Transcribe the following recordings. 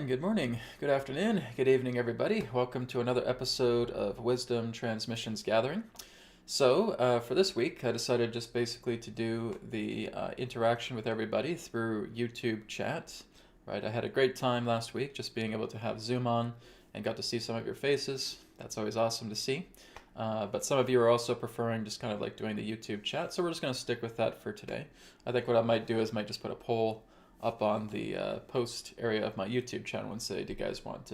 good morning, good afternoon, good evening, everybody. Welcome to another episode of Wisdom Transmissions Gathering. So, for this week, I decided just basically to do the interaction with everybody through YouTube chat. Right, I had a great time last week just being able to have Zoom on and got to see some of your faces. That's always awesome to see. But some of you are also preferring just kind of like doing the YouTube chat, so we're just going to stick with that for today. I think what I might do is might just put a poll up on the post area of my YouTube channel and say, do you guys want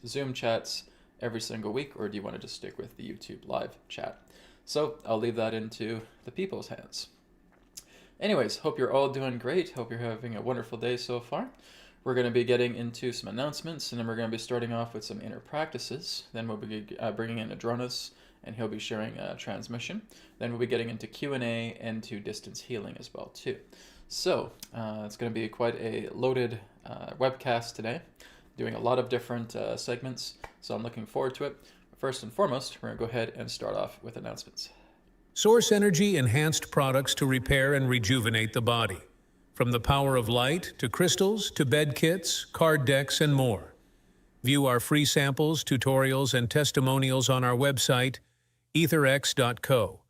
Zoom chats every single week, or do you want to just stick with the YouTube live chat? So I'll leave that into the people's hands. Anyways, hope you're all doing great. Hope you're having a wonderful day so far. We're going to be getting into some announcements, and then we're going to be starting off with some inner practices. Then we'll be bringing in Adronis, and he'll be sharing transmission. Then we'll be getting into Q&A and to distance healing as well too. So it's going to be quite a loaded webcast today, doing a lot of different segments, so I'm looking forward to it. First and foremost, we're going to go ahead and start off with announcements. Source Energy enhanced products to repair and rejuvenate the body. From the power of light to crystals to bed kits, card decks, and more. View our free samples, tutorials, and testimonials on our website, etherx.co.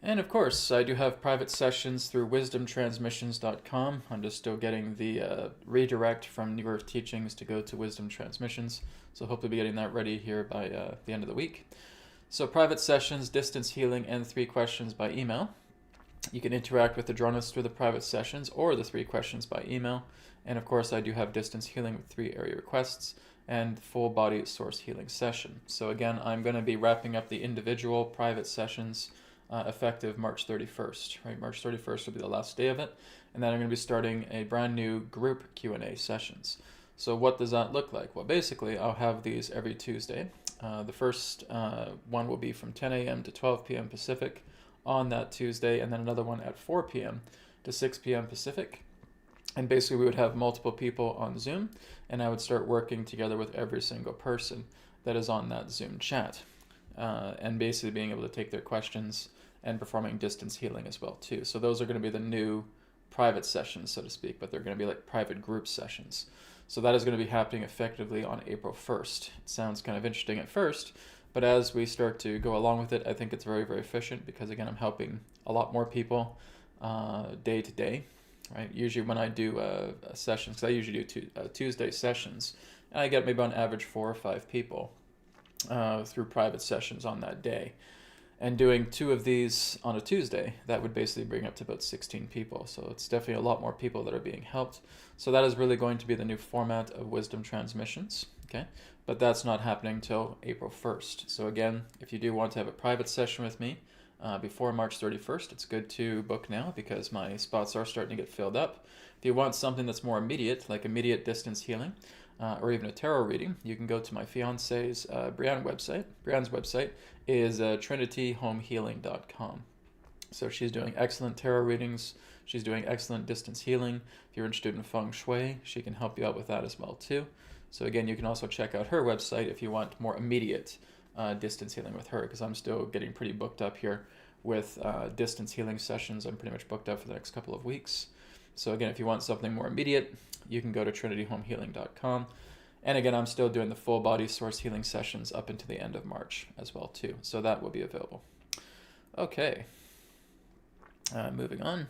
And of course, I do have private sessions through wisdomtransmissions.com. I'm just still getting the redirect from New Earth Teachings to go to Wisdom Transmissions, so hopefully be getting that ready here by the end of the week. So private sessions, distance healing, and 3 questions by email. You can interact with Adronis through the private sessions or the 3 questions by email. And of course, I do have distance healing with 3 area requests and full body source healing session. So again, I'm going to be wrapping up the individual private sessions effective March 31st. Right, March 31st will be the last day of it, and then I'm going to be starting a brand new group Q&A sessions. So what does that look like? Well, basically, I'll have these every Tuesday. The first one will be from 10 a.m. to 12 p.m. Pacific on that Tuesday, and then another one at 4 p.m. to 6 p.m. Pacific. And basically, we would have multiple people on Zoom, and I would start working together with every single person that is on that Zoom chat, and basically being able to take their questions and performing distance healing as well too. So those are going to be the new private sessions, so to speak, but they're going to be like private group sessions. So that is going to be happening effectively on April 1st. It sounds kind of interesting at first, but as we start to go along with it, I think it's very, very efficient because, again, I'm helping a lot more people day to day, right? Usually when I do sessions, because I usually do Tuesday sessions, and I get maybe on average 4 or 5 people through private sessions on that day. And doing 2 of these on a Tuesday, that would basically bring up to about 16 people. So it's definitely a lot more people that are being helped. So that is really going to be the new format of Wisdom Transmissions, okay? But that's not happening till April 1st. So again, if you do want to have a private session with me before March 31st, it's good to book now because my spots are starting to get filled up. If you want something that's more immediate, like immediate distance healing, or even a tarot reading, you can go to my fiance's Brianne's website. Brianne's website is trinityhomehealing.com. So she's doing excellent tarot readings. She's doing excellent distance healing. If you're interested in feng shui, she can help you out with that as well too. So again, you can also check out her website if you want more immediate distance healing with her, because I'm still getting pretty booked up here with distance healing sessions. I'm pretty much booked up for the next couple of weeks. So again, if you want something more immediate, you can go to trinityhomehealing.com. And again, I'm still doing the full body source healing sessions up until the end of March as well too. So that will be available. Okay, moving on.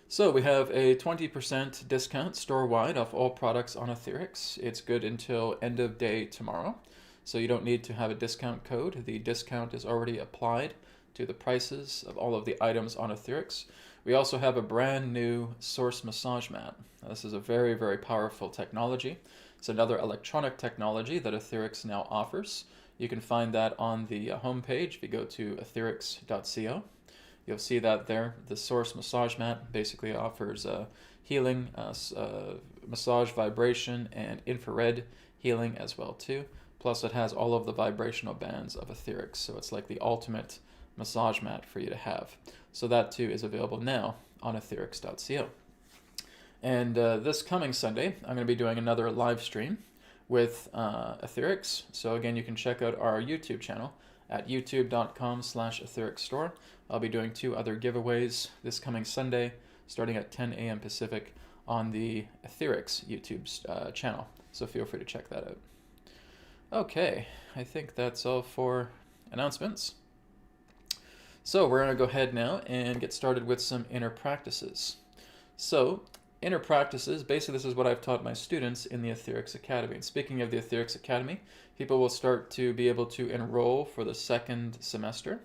So we have a 20% discount store-wide off all products on Etherix. It's good until end of day tomorrow. So you don't need to have a discount code. The discount is already applied to the prices of all of the items on Etherix. We also have a brand new source massage mat. Now, this is a very, very powerful technology. It's another electronic technology that Etherix now offers. You can find that on the homepage. If you go to etherix.co, you'll see that there. The source massage mat basically offers healing, massage vibration, and infrared healing as well too. Plus it has all of the vibrational bands of Etherix, so it's like the ultimate massage mat for you to have. So that too is available now on etherix.co. And this coming Sunday, I'm going to be doing another live stream with Etherix. So again, you can check out our YouTube channel at youtube.com/etherixstore. I'll be doing 2 other giveaways this coming Sunday, starting at 10 a.m. Pacific on the Etherics YouTube channel. So feel free to check that out. Okay, I think that's all for announcements. So we're going to go ahead now and get started with some inner practices. So inner practices, basically this is what I've taught my students in the Etherics Academy. And speaking of the Etherics Academy, people will start to be able to enroll for the second semester.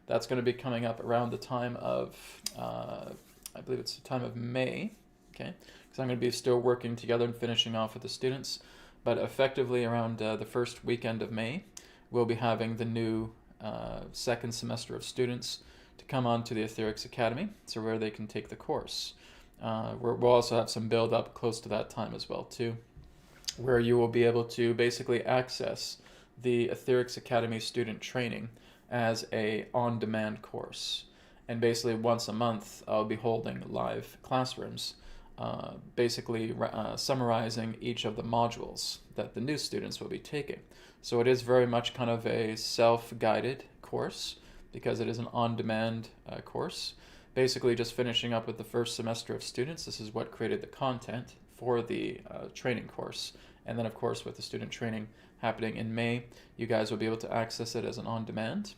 That's going to be coming up around the time of, I believe it's the time of May, okay? Because I'm going to be still working together and finishing off with the students. But effectively around the first weekend of May, we'll be having the new second semester of students to come on to the Etherics Academy, so where they can take the course. We'll also have some build up close to that time as well too, where you will be able to basically access the Etherics Academy student training as a on-demand course. And basically once a month I'll be holding live classrooms, basically summarizing each of the modules that the new students will be taking. So it is very much kind of a self-guided course because it is an on-demand course. Basically just finishing up with the first semester of students. This is what created the content for the training course. And then of course with the student training happening in May, you guys will be able to access it as an on-demand.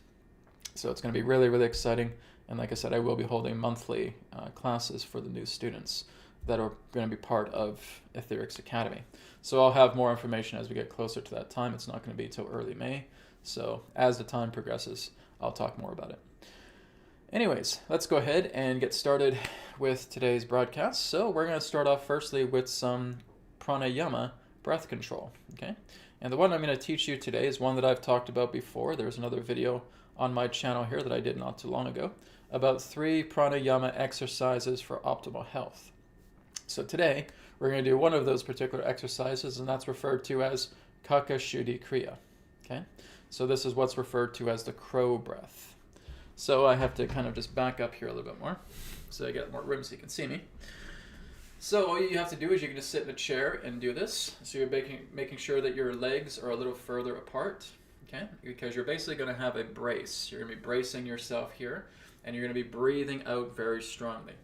So it's going to be really, really exciting. And like I said, I will be holding monthly classes for the new students that are going to be part of Etherics Academy. So I'll have more information as we get closer to that time. It's not going to be till early May. So as the time progresses, I'll talk more about it. Anyways, let's go ahead and get started with today's broadcast. So we're going to start off firstly with some pranayama breath control, okay? And the one I'm going to teach you today is one that I've talked about before. There's another video on my channel here that I did not too long ago about 3 pranayama exercises for optimal health. So today, we're going to do one of those particular exercises, and that's referred to as Kaka Shuddhi Kriya, okay? So this is what's referred to as the crow breath. So I have to kind of just back up here a little bit more so I get more room so you can see me. So all you have to do is you can just sit in a chair and do this. So you're making sure that your legs are a little further apart, okay? Because you're basically going to have a brace. You're going to be bracing yourself here, and you're going to be breathing out very strongly.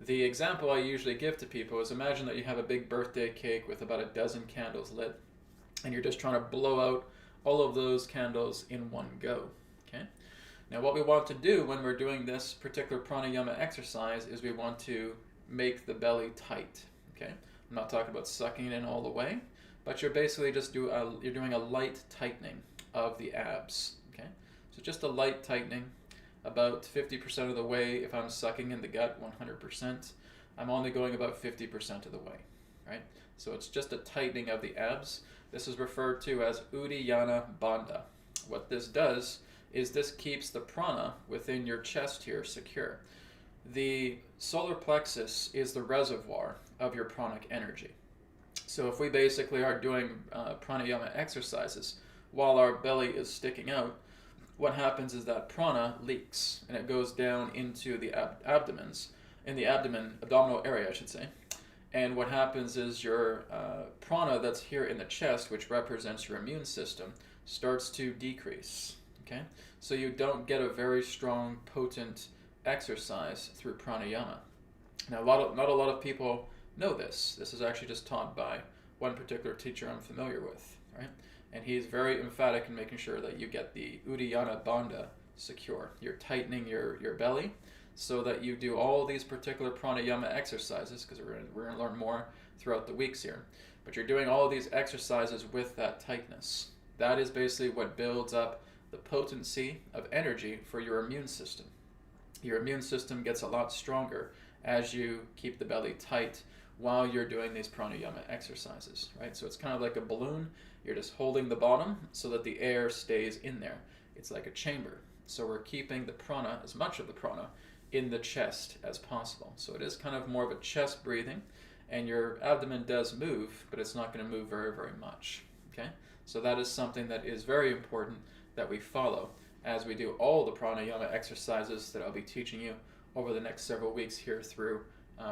The example I usually give to people is imagine that you have a big birthday cake with about a dozen candles lit, and you're just trying to blow out all of those candles in one go, okay? Now what we want to do when we're doing this particular pranayama exercise is we want to make the belly tight, okay? I'm not talking about sucking it in all the way, but you're basically just you're doing a light tightening of the abs, okay? So just a light tightening, about 50% of the way. If I'm sucking in the gut 100%, I'm only going about 50% of the way, right? So it's just a tightening of the abs. This is referred to as Uddiyana Bandha. What this does is this keeps the prana within your chest here secure. The solar plexus is the reservoir of your pranic energy. So if we basically are doing pranayama exercises while our belly is sticking out, what happens is that prana leaks and it goes down into the abdominal area, I should say. And what happens is your prana that's here in the chest, which represents your immune system, starts to decrease, okay? So you don't get a very strong, potent exercise through pranayama. Now, not a lot of people know this. This is actually just taught by one particular teacher I'm familiar with, right? And he's very emphatic in making sure that you get the Uddiyana Bandha secure. You're tightening your belly so that you do all these particular pranayama exercises, because we're going to learn more throughout the weeks here. But you're doing all of these exercises with that tightness. That is basically what builds up the potency of energy for your immune system. Your immune system gets a lot stronger as you keep the belly tight while you're doing these pranayama exercises, right? So it's kind of like a balloon. You're just holding the bottom so that the air stays in there. It's like a chamber. So we're keeping the prana, as much of the prana, in the chest as possible. So it is kind of more of a chest breathing, and your abdomen does move, but it's not going to move very, very much, okay? So that is something that is very important that we follow as we do all the pranayama exercises that I'll be teaching you over the next several weeks here through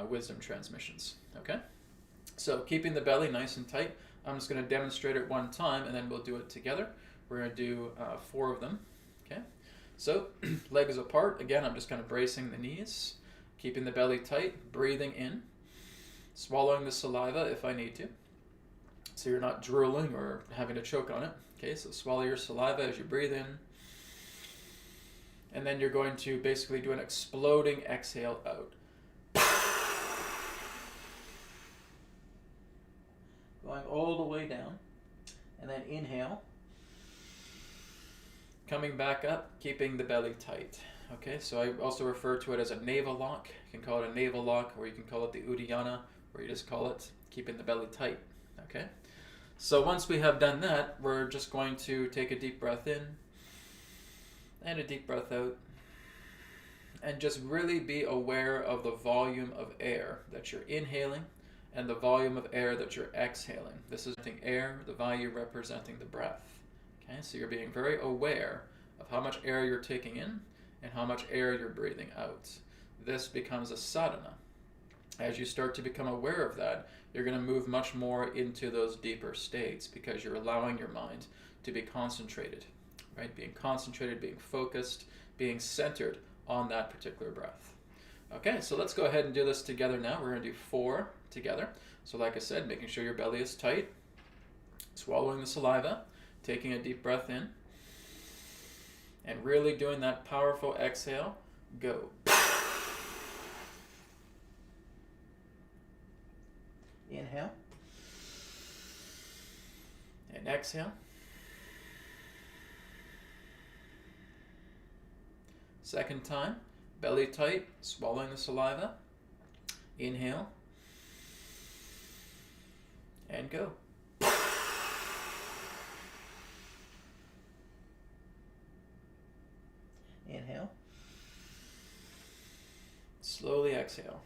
Wisdom Transmissions, okay? So keeping the belly nice and tight, I'm just going to demonstrate it one time, and then we'll do it together. We're going to do 4 of them, okay? So legs apart. Again, I'm just kind of bracing the knees, keeping the belly tight, breathing in, swallowing the saliva if I need to, so you're not drooling or having to choke on it. Okay, so swallow your saliva as you breathe in, and then you're going to basically do an exploding exhale out. Going all the way down, and then inhale, coming back up, keeping the belly tight. Okay, so I also refer to it as a navel lock. You can call it a navel lock, or you can call it the Uddiyana, or you just call it keeping the belly tight. Okay, so once we have done that, we're just going to take a deep breath in and a deep breath out, and just really be aware of the volume of air that you're inhaling and the volume of air that you're exhaling. This is air, the value representing the breath. Okay, so you're being very aware of how much air you're taking in and how much air you're breathing out. This becomes a sadhana. As you start to become aware of that, you're going to move much more into those deeper states because you're allowing your mind to be concentrated, right? Being concentrated, being focused, being centered on that particular breath. Okay, so let's go ahead and do this together now. We're going to do 4 together. So like I said, making sure your belly is tight, swallowing the saliva, taking a deep breath in, and really doing that powerful exhale. Go. Inhale. And exhale. Second time, belly tight, swallowing the saliva. Inhale. And go. Inhale. Slowly exhale.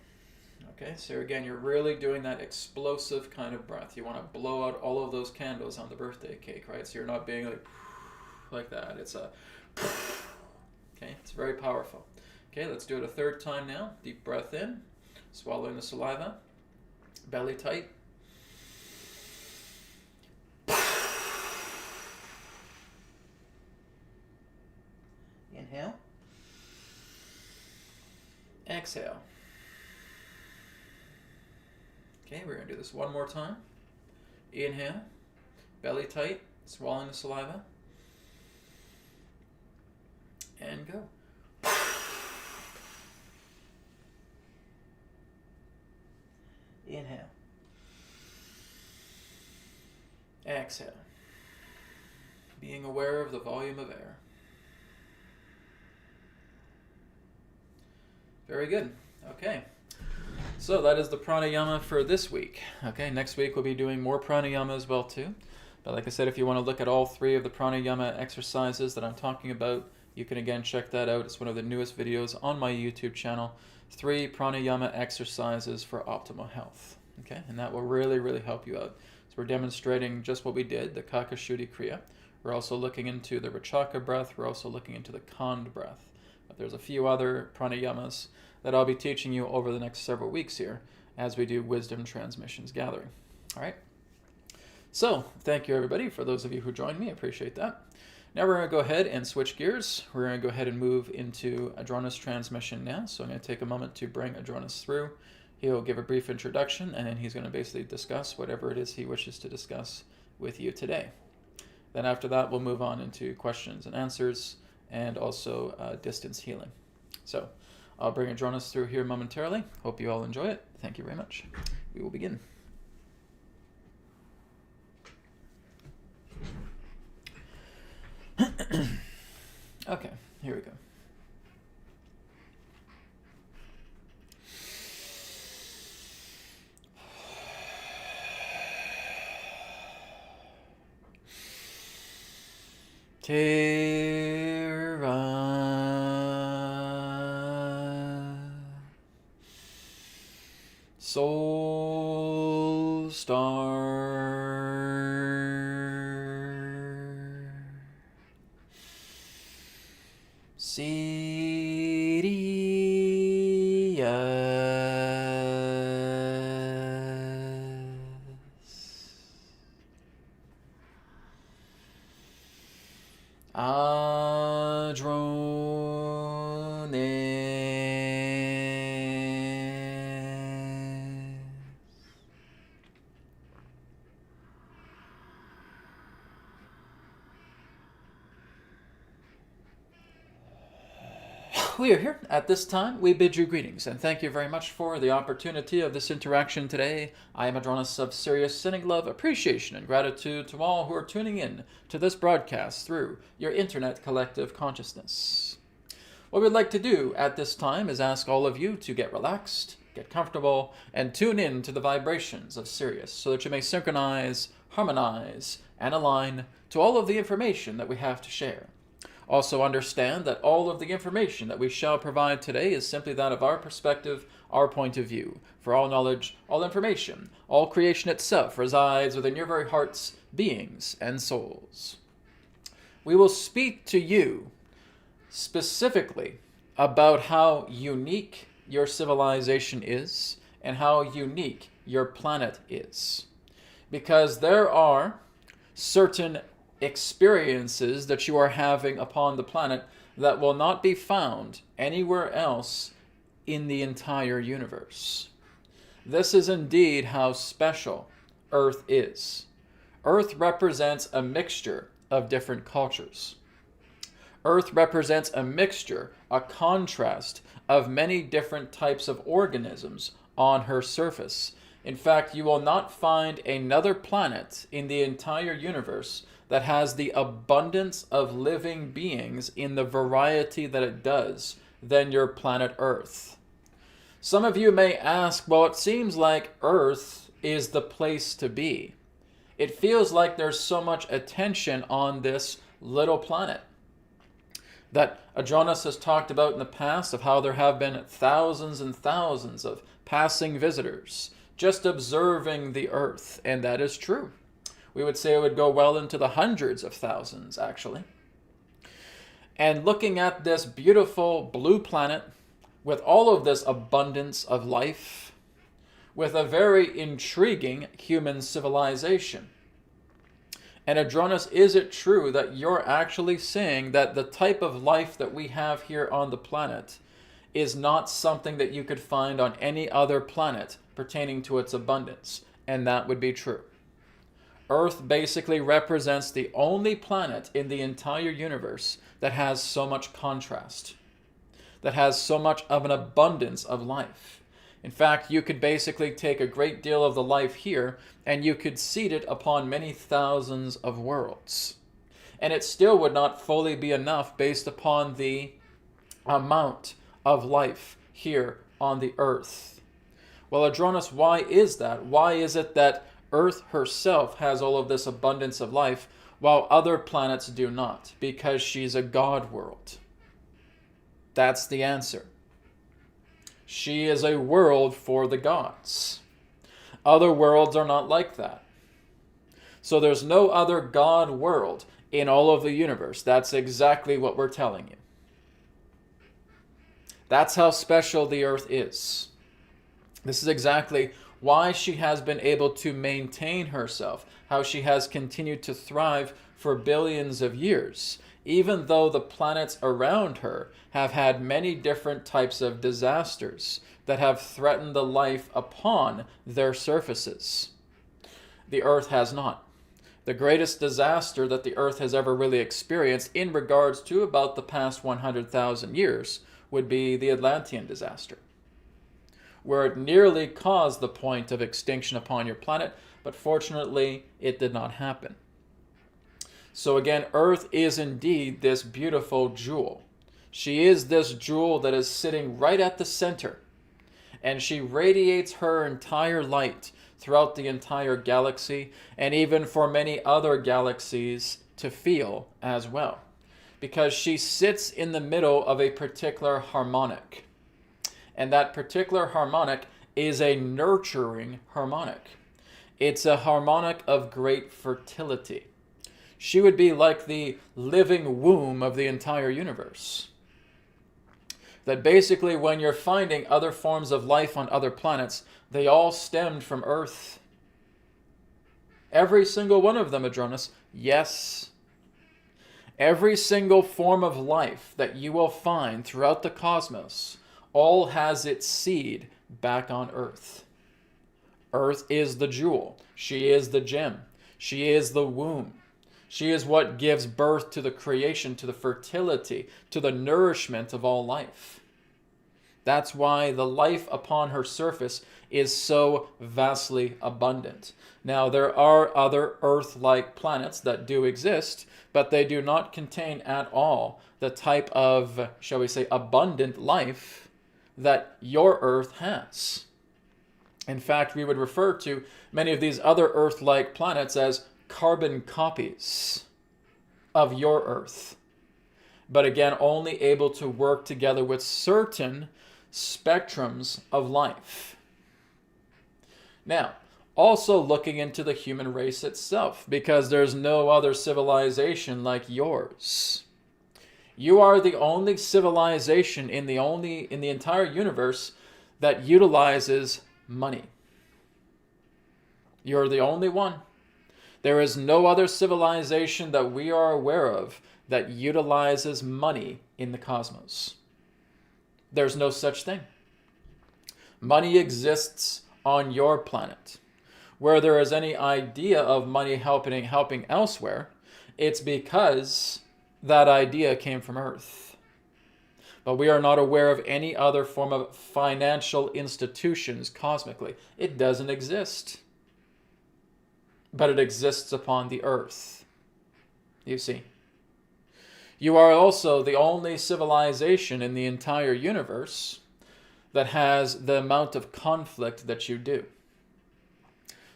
Okay, so again, you're really doing that explosive kind of breath. You want to blow out all of those candles on the birthday cake, right? So you're not being like that. It's a, okay, it's very powerful. Okay, let's do it a third time now. Deep breath in, swallowing the saliva, belly tight. Inhale. Exhale. Okay, we're going to do this one more time. Inhale, belly tight, swallowing the saliva, and go. Inhale. Exhale. Being aware of the volume of air. Very good. Okay. So that is the pranayama for this week. Okay, next week we'll be doing more pranayama as well too. But like I said, if you want to look at all 3 of the pranayama exercises that I'm talking about, you can again check that out. It's one of the newest videos on my YouTube channel. 3 pranayama exercises for optimal health. Okay, and that will really, really help you out. So we're demonstrating just what we did, the Kakashuddhi Kriya. We're also looking into the Rachaka breath. We're also looking into the Kand breath. But there's a few other pranayamas that I'll be teaching you over the next several weeks here as we do Wisdom Transmissions Gathering. All right. So thank you, everybody, for those of you who joined me. I appreciate that. Now we're going to go ahead and switch gears. We're going to go ahead and move into Adronis transmission now. So I'm going to take a moment to bring Adronis through. He'll give a brief introduction, and then he's going to basically discuss whatever it is he wishes to discuss with you today. Then after that, we'll move on into questions and answers and also distance healing. So I'll bring Adronis through here momentarily. Hope you all enjoy it. Thank you very much. We will begin. Okay, here we go. Tera Soul Star Sirius Adronis we are here at this time. We bid you greetings and thank you very much for the opportunity of this interaction today. I am Adronis of Sirius, sending love, appreciation, and gratitude to all who are tuning in to this broadcast through your internet collective consciousness. What we'd like to do at this time is ask all of you to get relaxed, get comfortable, and tune in to the vibrations of Sirius so that you may synchronize, harmonize, and align to all of the information that we have to share. Also understand that all of the information that we shall provide today is simply that of our perspective, our point of view. For all knowledge, all information, all creation itself resides within your very hearts, beings, and souls. We will speak to you specifically about how unique your civilization is and how unique your planet is. Because there are certain experiences that you are having upon the planet that will not be found anywhere else in the entire universe. This is indeed how special Earth is. Earth represents a mixture of different cultures. Earth represents a mixture, a contrast of many different types of organisms on her surface. In fact, you will not find another planet in the entire universe that has the abundance of living beings in the variety that it does than your planet Earth. Some of you may ask, well, it seems like Earth is the place to be. It feels like there's so much attention on this little planet. That Adronis has talked about in the past of how there have been thousands and thousands of passing visitors just observing the Earth, and that is true. We would say it would go well into the hundreds of thousands, actually. And looking at this beautiful blue planet with all of this abundance of life, with a very intriguing human civilization. And Adronis, is it true that you're actually saying that the type of life that we have here on the planet is not something that you could find on any other planet pertaining to its abundance? And that would be true. Earth basically represents the only planet in the entire universe that has so much contrast, that has so much of an abundance of life. In fact, you could basically take a great deal of the life here and you could seed it upon many thousands of worlds. And it still would not fully be enough based upon the amount of life here on the Earth. Well, Adronis, why is that? Why is it that Earth herself has all of this abundance of life while other planets do not? Because she's a god world. That's the answer. She is a world for the gods. Other worlds are not like that. So there's no other god world in all of the universe. That's exactly what we're telling you. That's how special the Earth is. This is exactly why she has been able to maintain herself, how she has continued to thrive for billions of years, even though the planets around her have had many different types of disasters that have threatened the life upon their surfaces. The Earth has not. The greatest disaster that the Earth has ever really experienced in regards to about the past 100,000 years would be the Atlantean disaster, where it nearly caused the point of extinction upon your planet, but fortunately it did not happen. So again, Earth is indeed this beautiful jewel. She is this jewel that is sitting right at the center, and she radiates her entire light throughout the entire galaxy, and even for many other galaxies to feel as well, because she sits in the middle of a particular harmonic. And that particular harmonic is a nurturing harmonic. It's a harmonic of great fertility. She would be like the living womb of the entire universe. That basically when you're finding other forms of life on other planets, they all stemmed from Earth. Every single one of them, Adronis. Yes. Every single form of life that you will find throughout the cosmos all has its seed back on Earth. Earth is the jewel. She is the gem. She is the womb. She is what gives birth to the creation, to the fertility, to the nourishment of all life. That's why the life upon her surface is so vastly abundant. Now, there are other Earth-like planets that do exist, but they do not contain at all the type of, shall we say, abundant life that your Earth has. In fact, we would refer to many of these other Earth-like planets as carbon copies of your Earth. But again, only able to work together with certain spectrums of life. Now, also looking into the human race itself, because there's no other civilization like yours. You are the only civilization in the entire universe that utilizes money. You're the only one. There is no other civilization that we are aware of that utilizes money in the cosmos. There's no such thing. Money exists on your planet. Where there is any idea of money helping elsewhere, it's because that idea came from Earth. But we are not aware of any other form of financial institutions cosmically. It doesn't exist. But it exists upon the Earth. You see. You are also the only civilization in the entire universe that has the amount of conflict that you do.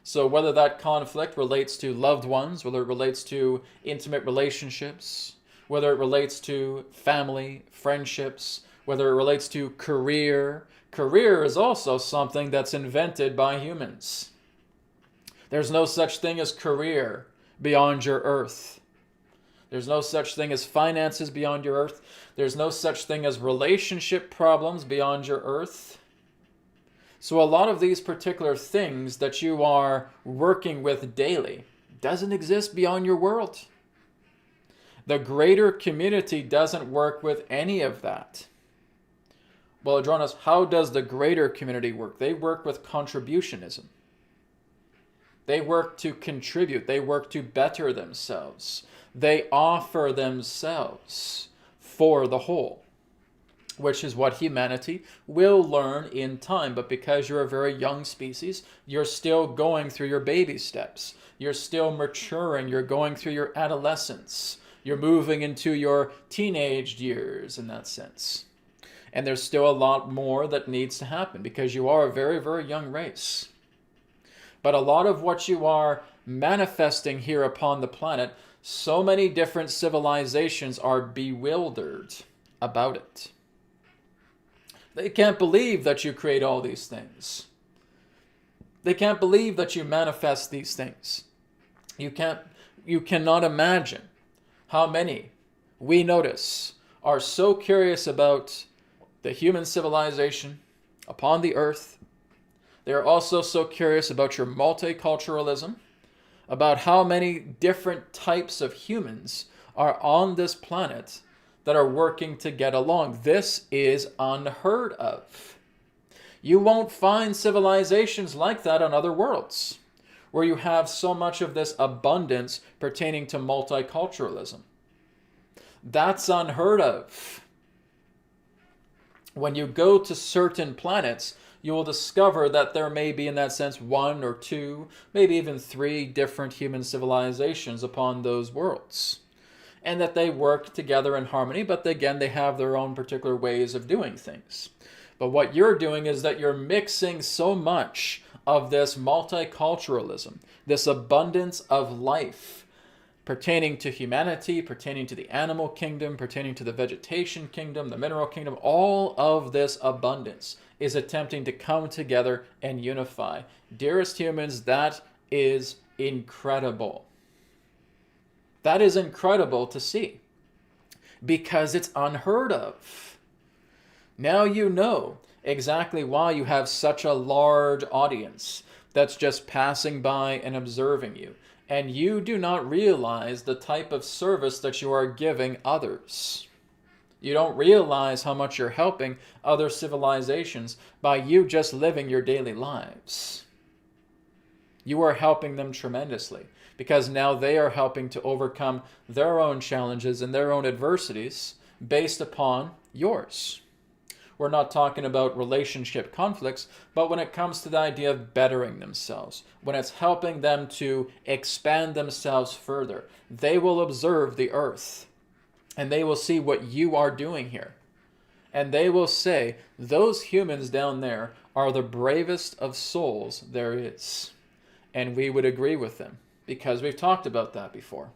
So whether that conflict relates to loved ones, whether it relates to intimate relationships, whether it relates to family, friendships, whether it relates to career. Career is also something that's invented by humans. There's no such thing as career beyond your Earth. There's no such thing as finances beyond your Earth. There's no such thing as relationship problems beyond your Earth. So a lot of these particular things that you are working with daily doesn't exist beyond your world. The greater community doesn't work with any of that. Well, Adronis, how does the greater community work? They work with contributionism. They work to contribute. They work to better themselves. They offer themselves for the whole, which is what humanity will learn in time. But because you're a very young species, you're still going through your baby steps. You're still maturing. You're going through your adolescence. You're moving into your teenage years in that sense. And there's still a lot more that needs to happen because you are a very, very young race. But a lot of what you are manifesting here upon the planet, so many different civilizations are bewildered about it. They can't believe that you create all these things. They can't believe that you manifest these things. You cannot imagine how many we notice are so curious about the human civilization upon the earth. They are also so curious about your multiculturalism, about how many different types of humans are on this planet that are working to get along. This is unheard of. You won't find civilizations like that on other worlds, where you have so much of this abundance pertaining to multiculturalism. That's unheard of. When you go to certain planets, you will discover that there may be, in that sense, 1 or 2, maybe even 3 different human civilizations upon those worlds. And that they work together in harmony, but again, they have their own particular ways of doing things. But what you're doing is that you're mixing so much of this multiculturalism, this abundance of life, pertaining to humanity, pertaining to the animal kingdom, pertaining to the vegetation kingdom, the mineral kingdom. All of this abundance is attempting to come together and unify. Dearest humans, that is incredible. That is incredible to see because it's unheard of. Now you know exactly why you have such a large audience that's just passing by and observing you. And you do not realize the type of service that you are giving others. You don't realize how much you're helping other civilizations by you just living your daily lives. You are helping them tremendously because now they are helping to overcome their own challenges and their own adversities based upon yours. We're not talking about relationship conflicts, but when it comes to the idea of bettering themselves, when it's helping them to expand themselves further, they will observe the earth and they will see what you are doing here. And they will say, those humans down there are the bravest of souls there is. And we would agree with them, because we've talked about that before,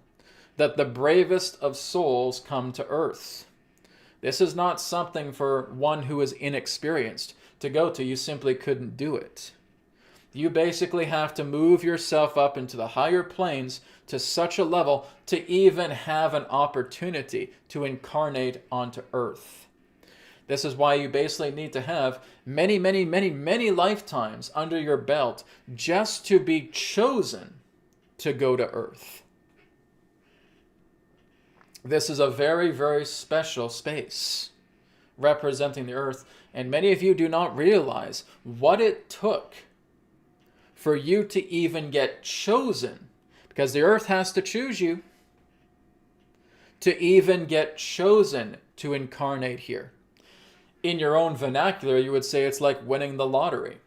that the bravest of souls come to earth. This is not something for one who is inexperienced to go to. You simply couldn't do it. You basically have to move yourself up into the higher planes to such a level to even have an opportunity to incarnate onto earth. This is why you basically need to have many, many, many, many lifetimes under your belt just to be chosen to go to earth. This is a very, very special space representing the earth, and many of you do not realize what it took for you to even get chosen, because the earth has to choose you to even get chosen to incarnate here. In your own vernacular, you would say it's like winning the lottery.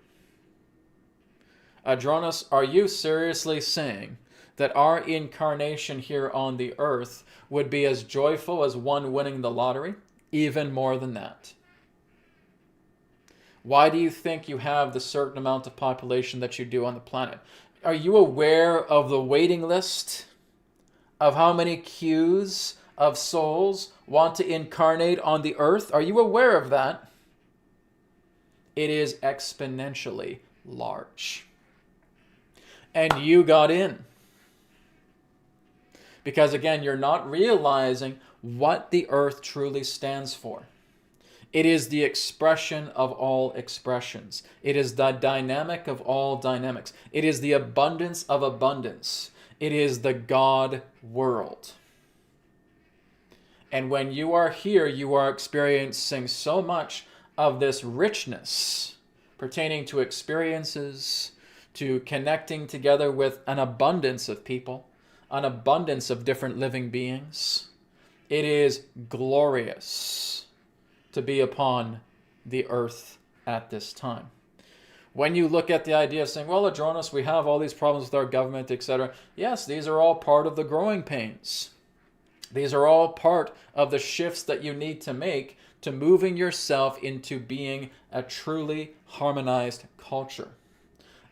Adronis, are you seriously saying that our incarnation here on the earth would be as joyful as one winning the lottery? Even more than that. Why do you think you have the certain amount of population that you do on the planet? Are you aware of the waiting list of how many queues of souls want to incarnate on the earth? Are you aware of that? It is exponentially large. And you got in. Because again, you're not realizing what the earth truly stands for. It is the expression of all expressions. It is the dynamic of all dynamics. It is the abundance of abundance. It is the God world. And when you are here, you are experiencing so much of this richness pertaining to experiences, to connecting together with an abundance of people, an abundance of different living beings. It is glorious to be upon the earth at this time. When you look at the idea of saying, well, Adronis, we have all these problems with our government, etc. Yes, these are all part of the growing pains. These are all part of the shifts that you need to make to moving yourself into being a truly harmonized culture.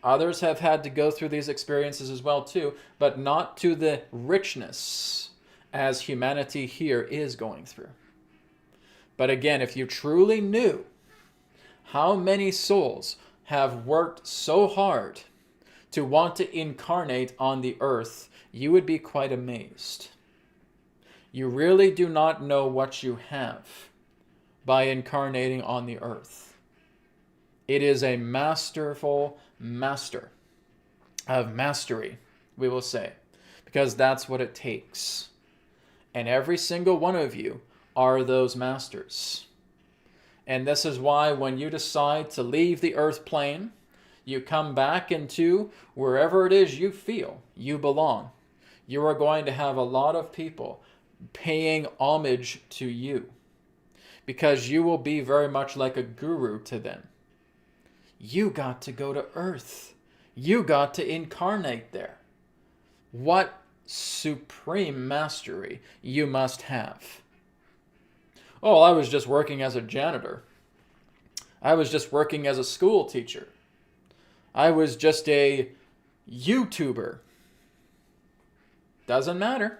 Others have had to go through these experiences as well too, but not to the richness as humanity here is going through. But again, if you truly knew how many souls have worked so hard to want to incarnate on the earth, you would be quite amazed. You really do not know what you have by incarnating on the earth. It is a masterful master of mastery, we will say, because that's what it takes. And every single one of you are those masters. And this is why when you decide to leave the earth plane, you come back into wherever it is you feel you belong. You are going to have a lot of people paying homage to you, because you will be very much like a guru to them. You got to go to earth. You got to incarnate there. What supreme mastery you must have. Oh, I was just working as a janitor. I was just working as a school teacher. I was just a YouTuber. Doesn't matter.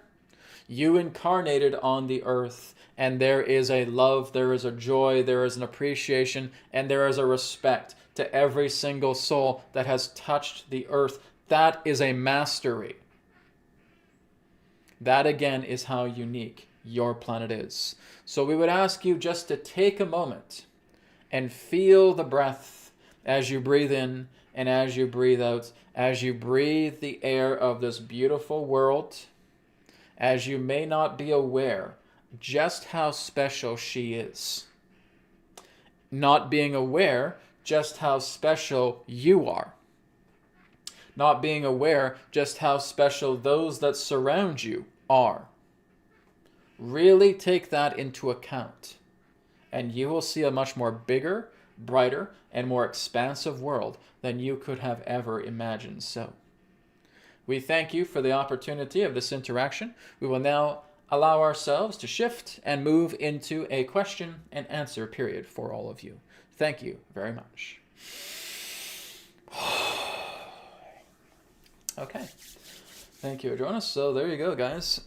You incarnated on the earth, and there is a love, there is a joy, there is an appreciation, and there is a respect to every single soul that has touched the earth. That is a mastery. That again is how unique your planet is. So we would ask you just to take a moment and feel the breath as you breathe in and as you breathe out, as you breathe the air of this beautiful world, as you may not be aware just how special she is. Not being aware just how special you are. not being aware just how special those that surround you are. Really take that into account, and you will see a much more bigger, brighter, and more expansive world than you could have ever imagined. So, we thank you for the opportunity of this interaction. We will now allow ourselves to shift and move into a question and answer period for all of you. Thank you very much. Okay. Thank you, Adronis. So there you go, guys.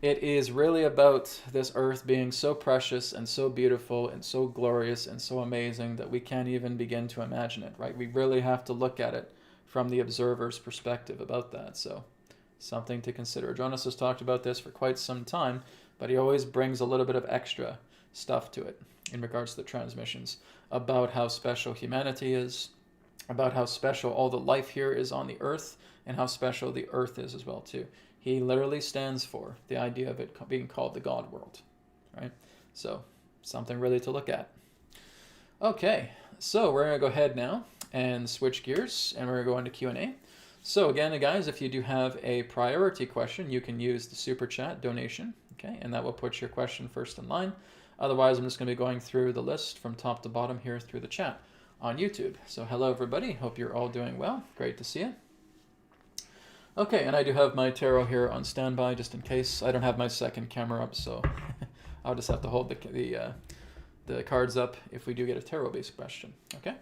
It is really about this earth being so precious and so beautiful and so glorious and so amazing that we can't even begin to imagine it, right? We really have to look at it from the observer's perspective about that. So something to consider. Adronis has talked about this for quite some time, but he always brings a little bit of extra stuff to it in regards to the transmissions about how special humanity is, about how special all the life here is on the earth, and how special the earth is as well too. He literally stands for the idea of it being called the God world, right? So something really to look at. Okay, so we're going to go ahead now and switch gears, and we're going to go into Q&A. So again, guys, if you do have a priority question, you can use the Super Chat donation, okay? And that will put your question first in line. Otherwise, I'm just going to be going through the list from top to bottom here through the chat on YouTube. So hello, everybody. Hope you're all doing well. Great to see you. Okay, and I do have my tarot here on standby just in case. I don't have my second camera up, so I'll just have to hold the cards up if we do get a tarot-based question. Okay,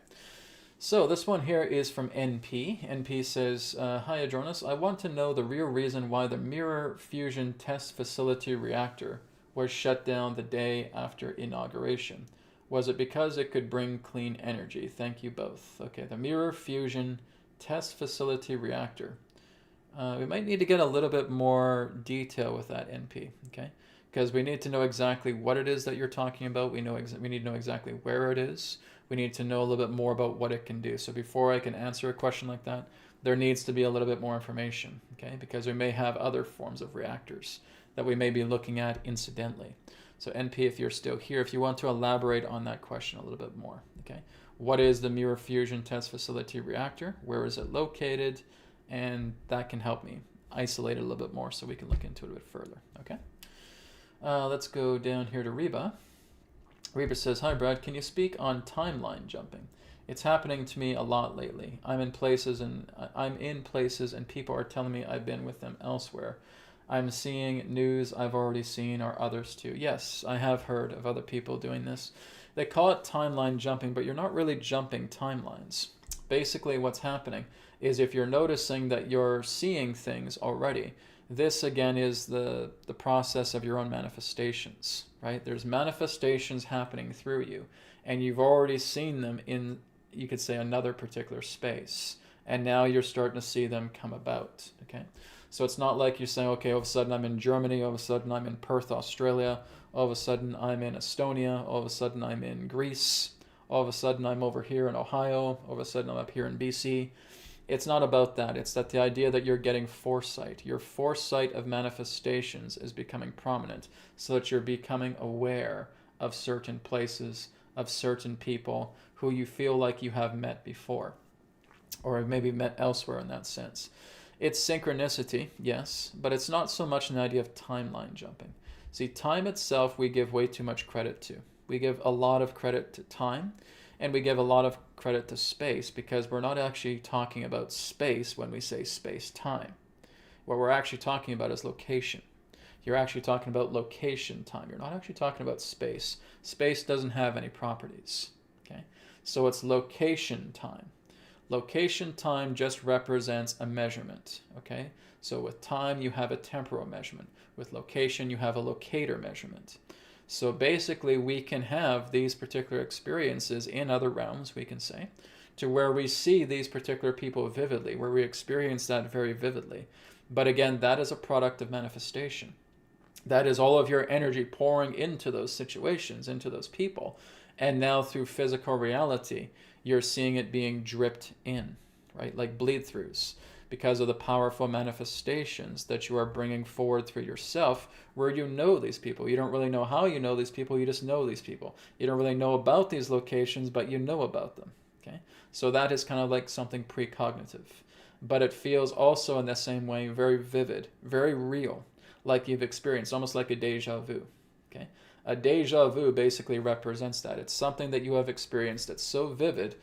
so this one here is from NP. NP says, Hi Adronis, I want to know the real reason why the mirror fusion test facility reactor was shut down the day after inauguration. Was it because it could bring clean energy? Thank you both. Okay, the mirror fusion test facility reactor. We might need to get a little bit more detail with that, NP, okay? Because we need to know exactly what it is that you're talking about. We need to know exactly where it is. We need to know a little bit more about what it can do. So before I can answer a question like that, there needs to be a little bit more information, okay? Because we may have other forms of reactors that we may be looking at incidentally. So NP, if you're still here, if you want to elaborate on that question a little bit more, okay? What is the mirror fusion test facility reactor? Where is it located? And that can help me isolate it a little bit more so we can look into it a bit further, okay? Let's go down here to Reba. Reba says, Hi Brad, can you speak on timeline jumping? It's happening to me a lot lately. I'm in places and people are telling me I've been with them elsewhere. I'm seeing news I've already seen or others too. Yes, I have heard of other people doing this. They call it timeline jumping, but you're not really jumping timelines. Basically what's happening is if you're noticing that you're seeing things already, this again is the process of your own manifestations, right? There's manifestations happening through you, and you've already seen them in, you could say, another particular space, and now you're starting to see them come about, okay? So it's not like you're saying, okay, all of a sudden I'm in Germany, all of a sudden I'm in Perth, Australia, all of a sudden I'm in Estonia, all of a sudden I'm in Greece, all of a sudden I'm over here in Ohio, all of a sudden I'm up here in BC. It's not about that. It's that the idea that you're getting foresight. Your foresight of manifestations is becoming prominent so that you're becoming aware of certain places, of certain people who you feel like you have met before or maybe met elsewhere in that sense. It's synchronicity, yes, but it's not so much an idea of timeline jumping. See, time itself we give way too much credit to. We give a lot of credit to time, and we give a lot of credit to space because we're not actually talking about space when we say space-time. What we're actually talking about is location. You're actually talking about location time. You're not actually talking about space. Space doesn't have any properties, okay? So it's location time. Location time just represents a measurement, okay? So with time, you have a temporal measurement. With location, you have a locator measurement. So basically, we can have these particular experiences in other realms, we can say, to where we see these particular people vividly, where we experience that very vividly. But again, that is a product of manifestation. That is all of your energy pouring into those situations, into those people. And now through physical reality, you're seeing it being dripped in, right? Like bleed-throughs, because of the powerful manifestations that you are bringing forward through yourself, where you know these people. You don't really know how you know these people, you just know these people. You don't really know about these locations, but you know about them, Okay, so that is kind of like something precognitive, but it feels also in the same way very vivid, very real, like you've experienced, almost like a deja vu. Okay, a deja vu basically represents that. It's something that you have experienced that's so vivid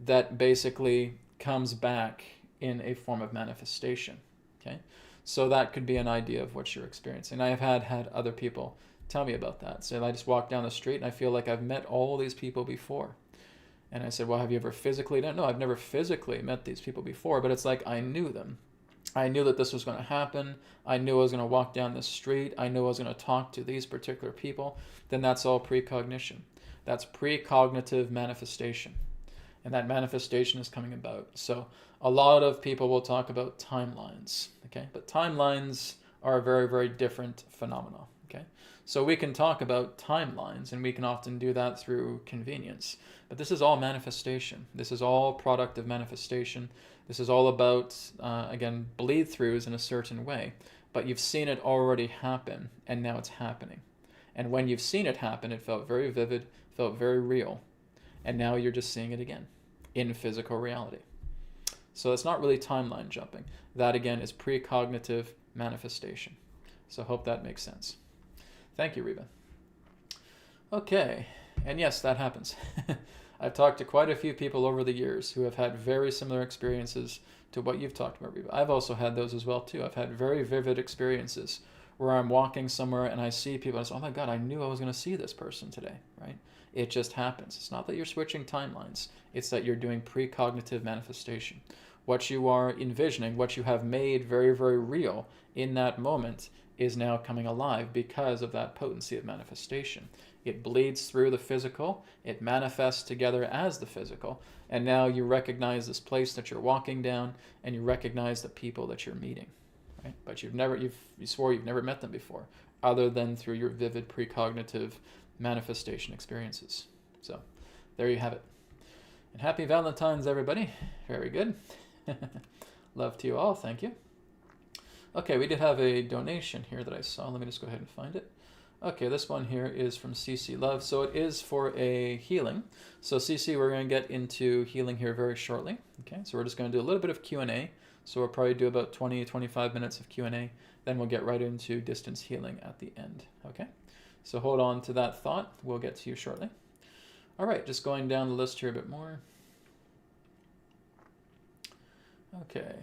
that basically comes back in a form of manifestation. Okay, so that could be an idea of what you're experiencing. I have had other people tell me about that. So I just walk down the street and I feel like I've met all these people before. And I said, well, have you ever physically done it? No, I've never physically met these people before, but it's like I knew them. I knew that this was going to happen. I knew I was going to walk down this street. I knew I was going to talk to these particular people. Then that's all precognition. That's precognitive manifestation. And that manifestation is coming about. So a lot of people will talk about timelines, okay? But timelines are a very, very different phenomenon, okay? So we can talk about timelines, and we can often do that through convenience. But this is all manifestation. This is all product of manifestation. This is all about, again, bleed-throughs in a certain way. But you've seen it already happen, and now it's happening. And when you've seen it happen, it felt very vivid, felt very real. And now you're just seeing it again in physical reality. So it's not really timeline jumping. That, again, is precognitive manifestation. So I hope that makes sense. Thank you, Reba. Okay, and yes, that happens. I've talked to quite a few people over the years who have had very similar experiences to what you've talked about, Reba. I've also had those as well, too. I've had very vivid experiences where I'm walking somewhere and I see people and I say, oh my God, I knew I was going to see this person today, right? It just happens. It's not that you're switching timelines. It's that you're doing precognitive manifestation. What you are envisioning, what you have made very, very real in that moment is now coming alive because of that potency of manifestation. It bleeds through the physical, it manifests together as the physical, and now you recognize this place that you're walking down, and you recognize the people that you're meeting, right? But you swore you've never met them before, other than through your vivid precognitive manifestation experiences. So there you have it. And happy Valentine's, everybody. Very good. Love to you all. Thank you. Okay, we did have a donation here that I saw. Let me just go ahead and find it. Okay, this one here is from CC Love. So it is for a healing. So CC, we're going to get into healing here very shortly. Okay, so we're just going to do a little bit of Q&A. So we'll probably do about 20, 25 minutes of Q&A. Then we'll get right into distance healing at the end. Okay, so hold on to that thought. We'll get to you shortly. All right, just going down the list here a bit more. Okay,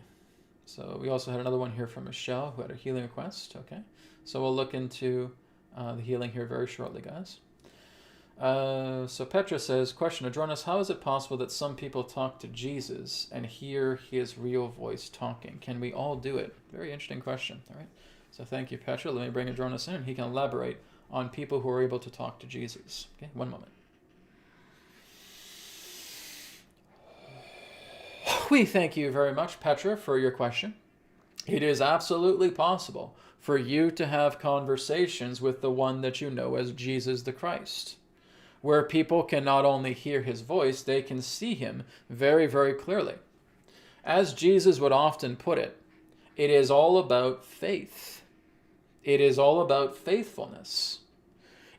so we also had another one here from Michelle who had a healing request. Okay, so we'll look into the healing here very shortly, guys. So Petra says, question, Adronis, how is it possible that some people talk to Jesus and hear his real voice talking? Can we all do it? Very interesting question. All right, so thank you, Petra. Let me bring Adronis in. He can elaborate on people who are able to talk to Jesus. Okay, one moment. We thank you very much, Petra, for your question. It is absolutely possible for you to have conversations with the one that you know as Jesus the Christ, where people can not only hear his voice, they can see him very, very clearly. As Jesus would often put it, it is all about faith. It is all about faithfulness.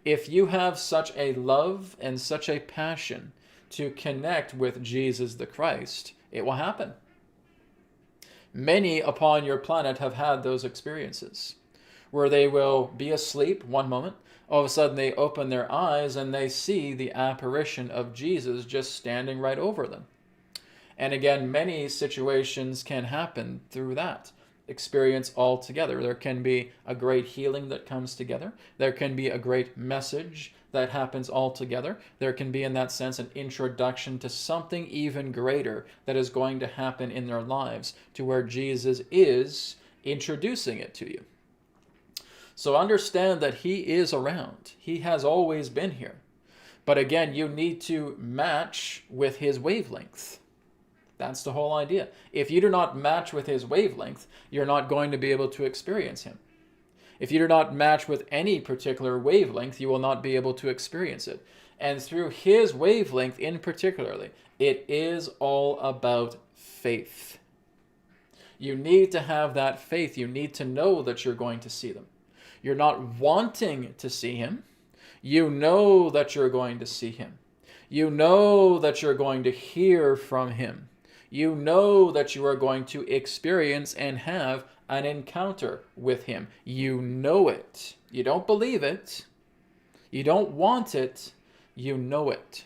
If you have such a love and such a passion to connect with Jesus the Christ, it will happen. Many upon your planet have had those experiences where they will be asleep one moment, all of a sudden they open their eyes and they see the apparition of Jesus just standing right over them. And again, many situations can happen through that experience altogether. There can be a great healing that comes together. There can be a great message that happens altogether. There can be, in that sense, an introduction to something even greater that is going to happen in their lives, to where Jesus is introducing it to you. So understand that he is around. He has always been here. But again, you need to match with his wavelength. That's the whole idea. If you do not match with his wavelength, you're not going to be able to experience him. If you do not match with any particular wavelength, you will not be able to experience it. And through his wavelength in particularly, it is all about faith. You need to have that faith. You need to know that you're going to see them. You're not wanting to see him. You know that you're going to see him. You know that you're going to hear from him. You know that you are going to experience and have an encounter with him. You know it. You don't believe it. You don't want it. You know it.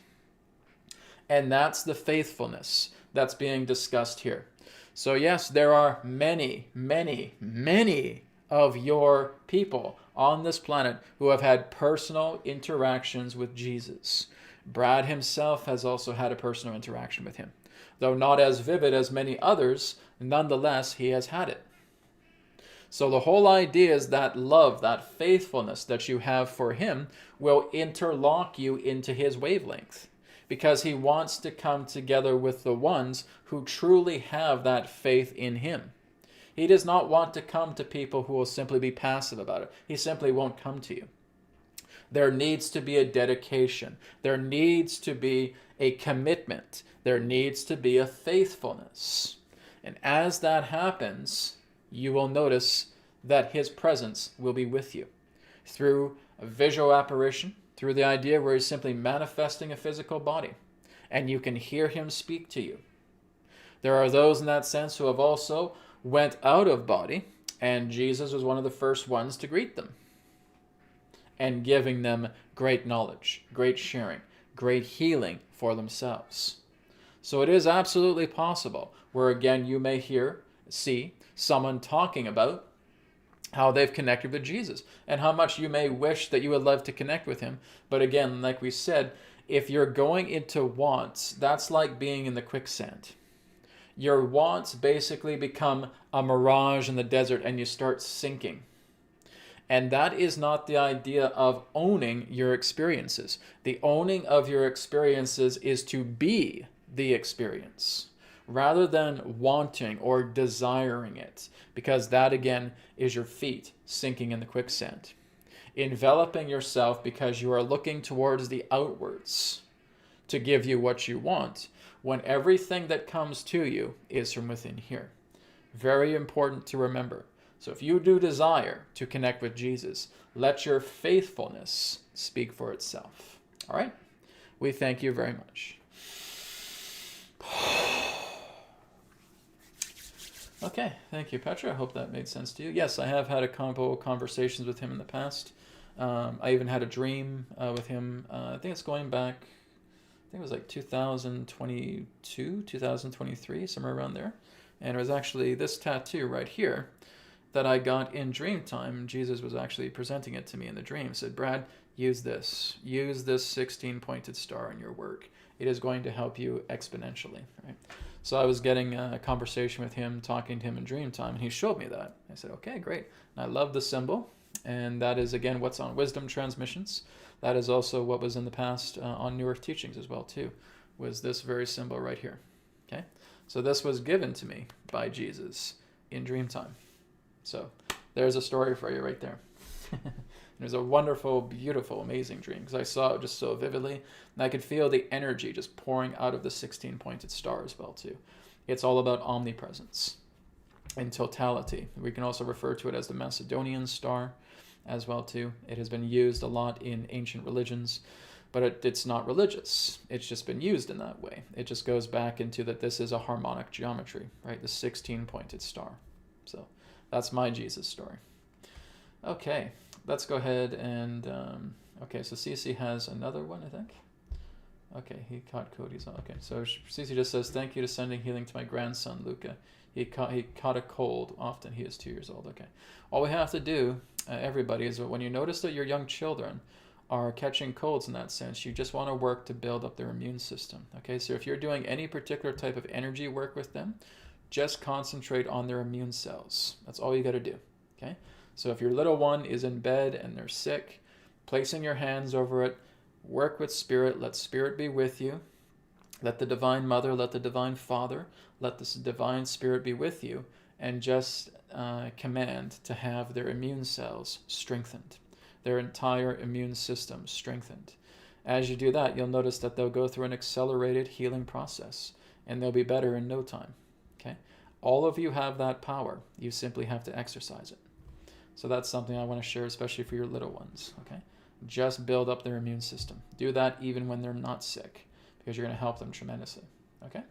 And that's the faithfulness that's being discussed here. So yes, there are many, many, many of your people on this planet who have had personal interactions with Jesus. Brad himself has also had a personal interaction with him. Though not as vivid as many others, nonetheless, he has had it. So the whole idea is that love, that faithfulness that you have for him will interlock you into his wavelength, because he wants to come together with the ones who truly have that faith in him. He does not want to come to people who will simply be passive about it. He simply won't come to you. There needs to be a dedication. There needs to be a commitment. There needs to be a faithfulness. And as that happens, you will notice that his presence will be with you through a visual apparition, through the idea where he's simply manifesting a physical body, and you can hear him speak to you. There are those in that sense who have also went out of body, and Jesus was one of the first ones to greet them and giving them great knowledge, great sharing, great healing for themselves. So it is absolutely possible where again you may see someone talking about how they've connected with Jesus and how much you may wish that you would love to connect with him. But again, like we said, if you're going into wants, that's like being in the quicksand. Your wants basically become a mirage in the desert and you start sinking. And that is not the idea of owning your experiences. The owning of your experiences is to be the experience rather than wanting or desiring it, because that again is your feet sinking in the quicksand. Enveloping yourself because you are looking towards the outwards to give you what you want, when everything that comes to you is from within here. Very important to remember. So if you do desire to connect with Jesus, let your faithfulness speak for itself. All right? We thank you very much. Okay, thank you, Petra. I hope that made sense to you. Yes, I have had a couple conversations with him in the past. I even had a dream with him. I think it's going back, I think it was like 2022, 2023, somewhere around there. And it was actually this tattoo right here that I got in dream time. Jesus was actually presenting it to me in the dream. He said, Brad, use this 16-pointed star in your work. It is going to help you exponentially, right? So I was getting a conversation with him, talking to him in dream time, and he showed me that. I said, okay, great. And I love the symbol, and that is, again, what's on Wisdom Transmissions. That is also what was in the past on New Earth Teachings as well, too, was this very symbol right here, okay? So this was given to me by Jesus in dream time. So there's a story for you right there. It was a wonderful, beautiful, amazing dream because I saw it just so vividly, and I could feel the energy just pouring out of the 16-pointed star as well too. It's all about omnipresence in totality. We can also refer to it as the Macedonian star as well too. It has been used a lot in ancient religions, but it's not religious. It's just been used in that way. It just goes back into that this is a harmonic geometry, right? The 16-pointed star. So that's my Jesus story. Okay, let's go ahead and, okay, so Cece has another one, I think. Okay, he caught Cody's on. Okay, so Cece just says, thank you to sending healing to my grandson, Luca. He caught a cold. Often he is 2 years old. Okay, all we have to do, everybody, is that when you notice that your young children are catching colds in that sense, you just want to work to build up their immune system. Okay, so if you're doing any particular type of energy work with them, just concentrate on their immune cells. That's all you got to do. Okay. So if your little one is in bed and they're sick, placing your hands over it, work with spirit, let spirit be with you. Let the divine mother, let the divine father, let this divine spirit be with you, and just command to have their immune cells strengthened, their entire immune system strengthened. As you do that, you'll notice that they'll go through an accelerated healing process, and they'll be better in no time. Okay? All of you have that power. You simply have to exercise it. So that's something I want to share, especially for your little ones, okay? Just build up their immune system. Do that even when they're not sick. because you're going to help them tremendously. Okay?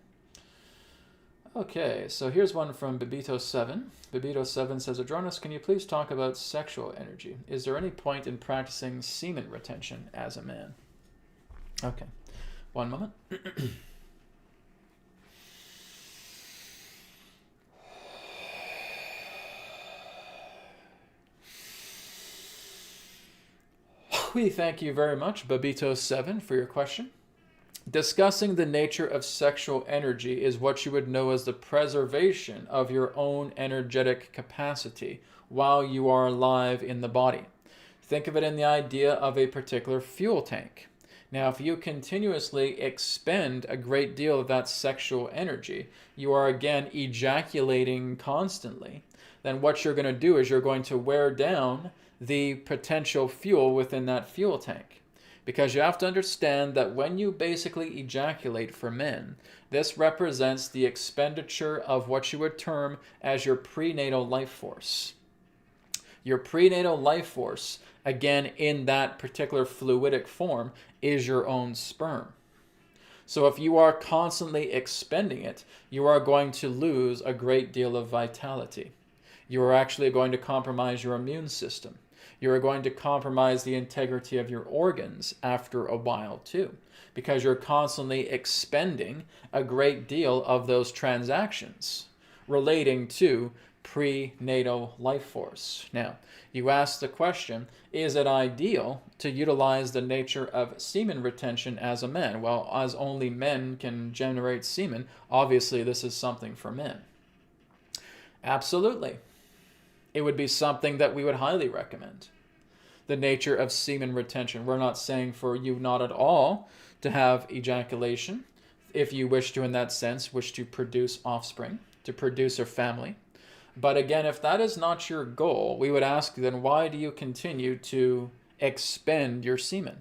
Okay, so here's one from Bebito7. Bebito7 says, Adronis, can you please talk about sexual energy? Is there any point in practicing semen retention as a man? Okay, one moment. We thank you very much, Babito7, for your question. Discussing the nature of sexual energy is what you would know as the preservation of your own energetic capacity while you are alive in the body. Think of it in the idea of a particular fuel tank. Now, if you continuously expend a great deal of that sexual energy, you are again ejaculating constantly, then what you're going to do is you're going to wear down the potential fuel within that fuel tank. Because you have to understand that when you basically ejaculate for men, this represents the expenditure of what you would term as your prenatal life force. Your prenatal life force, again in that particular fluidic form, is your own sperm. So if you are constantly expending it, you are going to lose a great deal of vitality. You are actually going to compromise your immune system. You are going to compromise the integrity of your organs after a while too, because you're constantly expending a great deal of those transactions relating to prenatal life force. Now, you asked the question, is it ideal to utilize the nature of semen retention as a man? Well, as only men can generate semen, obviously this is something for men. Absolutely. It would be something that we would highly recommend. The nature of semen retention. We're not saying for you not at all to have ejaculation, if you wish to, in that sense, wish to produce offspring, to produce a family. But again, if that is not your goal, we would ask then, why do you continue to expend your semen?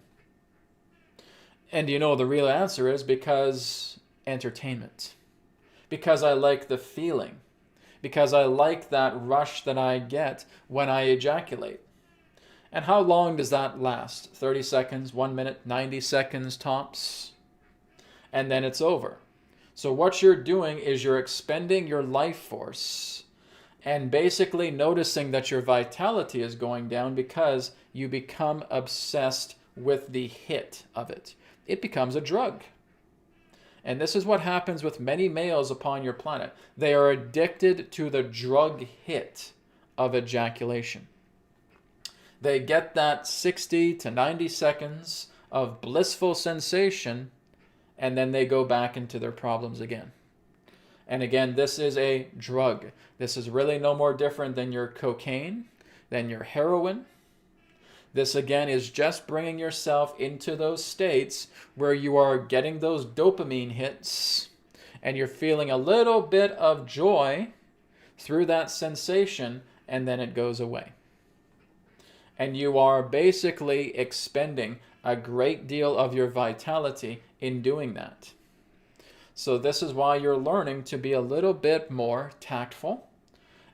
And you know the real answer is because entertainment. Because I like the feeling. Because I like that rush that I get when I ejaculate. And how long does that last? 30 seconds, 1 minute, 90 seconds tops? And then it's over. So what you're doing is you're expending your life force and basically noticing that your vitality is going down because you become obsessed with the hit of it. It becomes a drug. And this is what happens with many males upon your planet. They are addicted to the drug hit of ejaculation. They get that 60 to 90 seconds of blissful sensation, and then they go back into their problems again. And again, this is a drug. This is really no more different than your cocaine, than your heroin. This again is just bringing yourself into those states where you are getting those dopamine hits and you're feeling a little bit of joy through that sensation, and then it goes away. And you are basically expending a great deal of your vitality in doing that. So this is why you're learning to be a little bit more tactful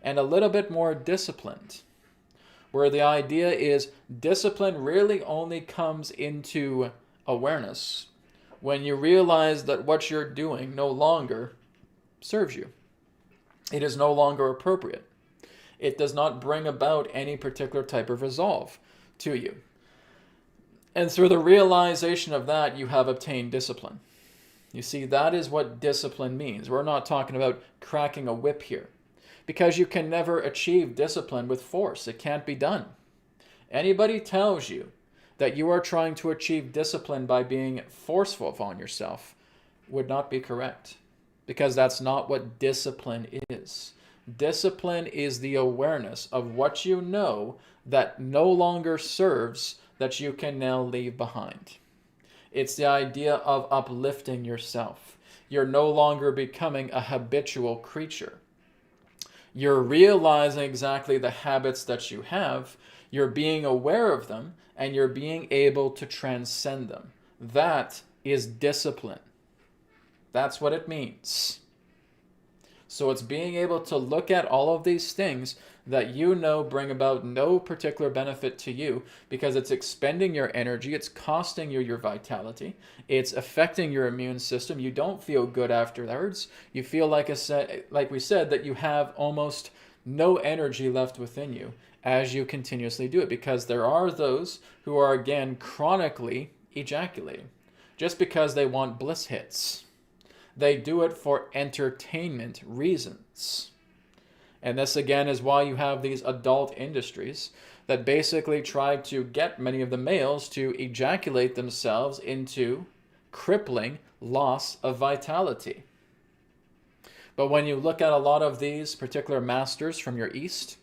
and a little bit more disciplined. Where the idea is discipline really only comes into awareness when you realize that what you're doing no longer serves you. It is no longer appropriate. It does not bring about any particular type of resolve to you. And through the realization of that, you have obtained discipline. You see, that is what discipline means. We're not talking about cracking a whip here, because you can never achieve discipline with force. It can't be done. Anybody tells you that you are trying to achieve discipline by being forceful on yourself would not be correct, because that's not what discipline is. Discipline is the awareness of what you know that no longer serves, that you can now leave behind. It's the idea of uplifting yourself. You're no longer becoming a habitual creature. You're realizing exactly the habits that you have, you're being aware of them, and you're being able to transcend them. That is discipline. That's what it means. So it's being able to look at all of these things that you know bring about no particular benefit to you because it's expending your energy, it's costing you your vitality, it's affecting your immune system. You don't feel good afterwards. You feel like we said, that you have almost no energy left within you as you continuously do it, because there are those who are, again, chronically ejaculating just because they want bliss hits. They do it for entertainment reasons. And this, again, is why you have these adult industries that basically try to get many of the males to ejaculate themselves into crippling loss of vitality. But when you look at a lot of these particular masters from your East,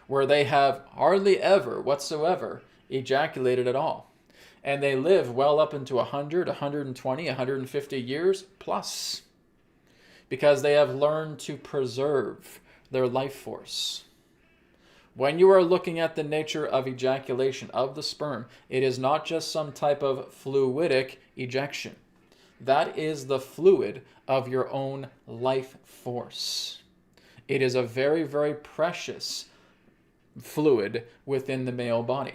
where they have hardly ever whatsoever ejaculated at all, and they live well up into 100, 120, 150 years plus, because they have learned to preserve their life force. When you are looking at the nature of ejaculation of the sperm, it is not just some type of fluidic ejection. That is the fluid of your own life force. It is a very, very precious fluid within the male body.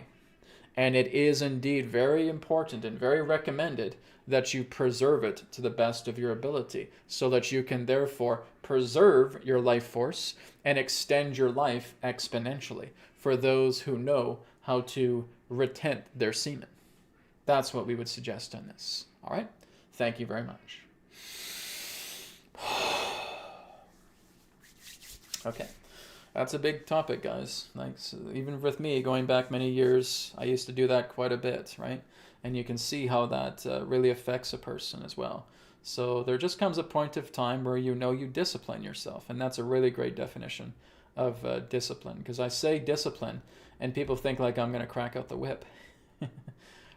And it is indeed very important and very recommended that you preserve it to the best of your ability, so that you can therefore preserve your life force and extend your life exponentially for those who know how to retent their semen. That's what we would suggest on this. All right? Thank you very much. Okay. That's a big topic, guys. Like, so even with me, going back many years, I used to do that quite a bit, right? And you can see how that really affects a person as well. So there just comes a point of time where you know you discipline yourself. And that's a really great definition of discipline. Because I say discipline, and people think like I'm going to crack out the whip.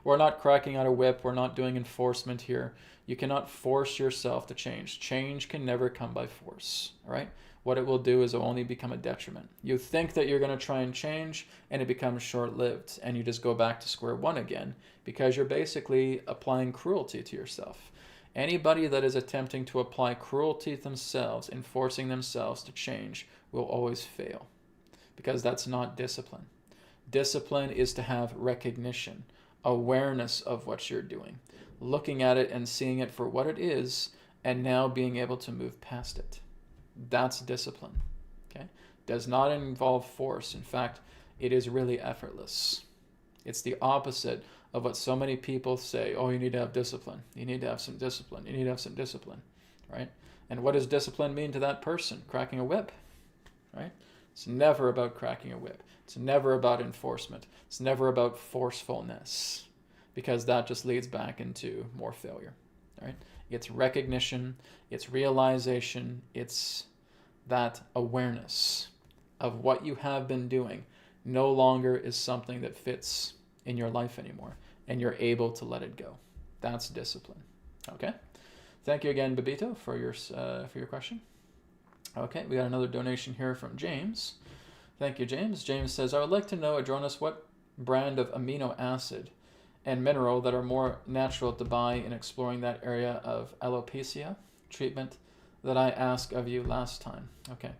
We're not cracking out a whip. We're not doing enforcement here. You cannot force yourself to change. Change can never come by force, all right? What it will do is it will only become a detriment. You think that you're going to try and change, and it becomes short-lived, and you just go back to square one again, because you're basically applying cruelty to yourself. Anybody that is attempting to apply cruelty to themselves and forcing themselves to change will always fail, because that's not discipline. Discipline is to have recognition, awareness of what you're doing, looking at it and seeing it for what it is, and now being able to move past it. That's discipline. Okay? Does not involve force. In fact, it is really effortless. It's the opposite of what so many people say. Oh, you need to have discipline. You need to have some discipline. You need to have some discipline. Right? And what does discipline mean to that person? Cracking a whip. Right? It's never about cracking a whip. It's never about enforcement. It's never about forcefulness, because that just leads back into more failure. Right? It's recognition, it's realization, it's that awareness of what you have been doing no longer is something that fits in your life anymore, and you're able to let it go. That's discipline. Okay? Thank you again, Babito, for your question. Okay, we got another donation here from James. Thank you, James. James says, I would like to know, Adronis, what brand of amino acid and mineral that are more natural to buy in exploring that area of alopecia treatment that I asked of you last time. Okay,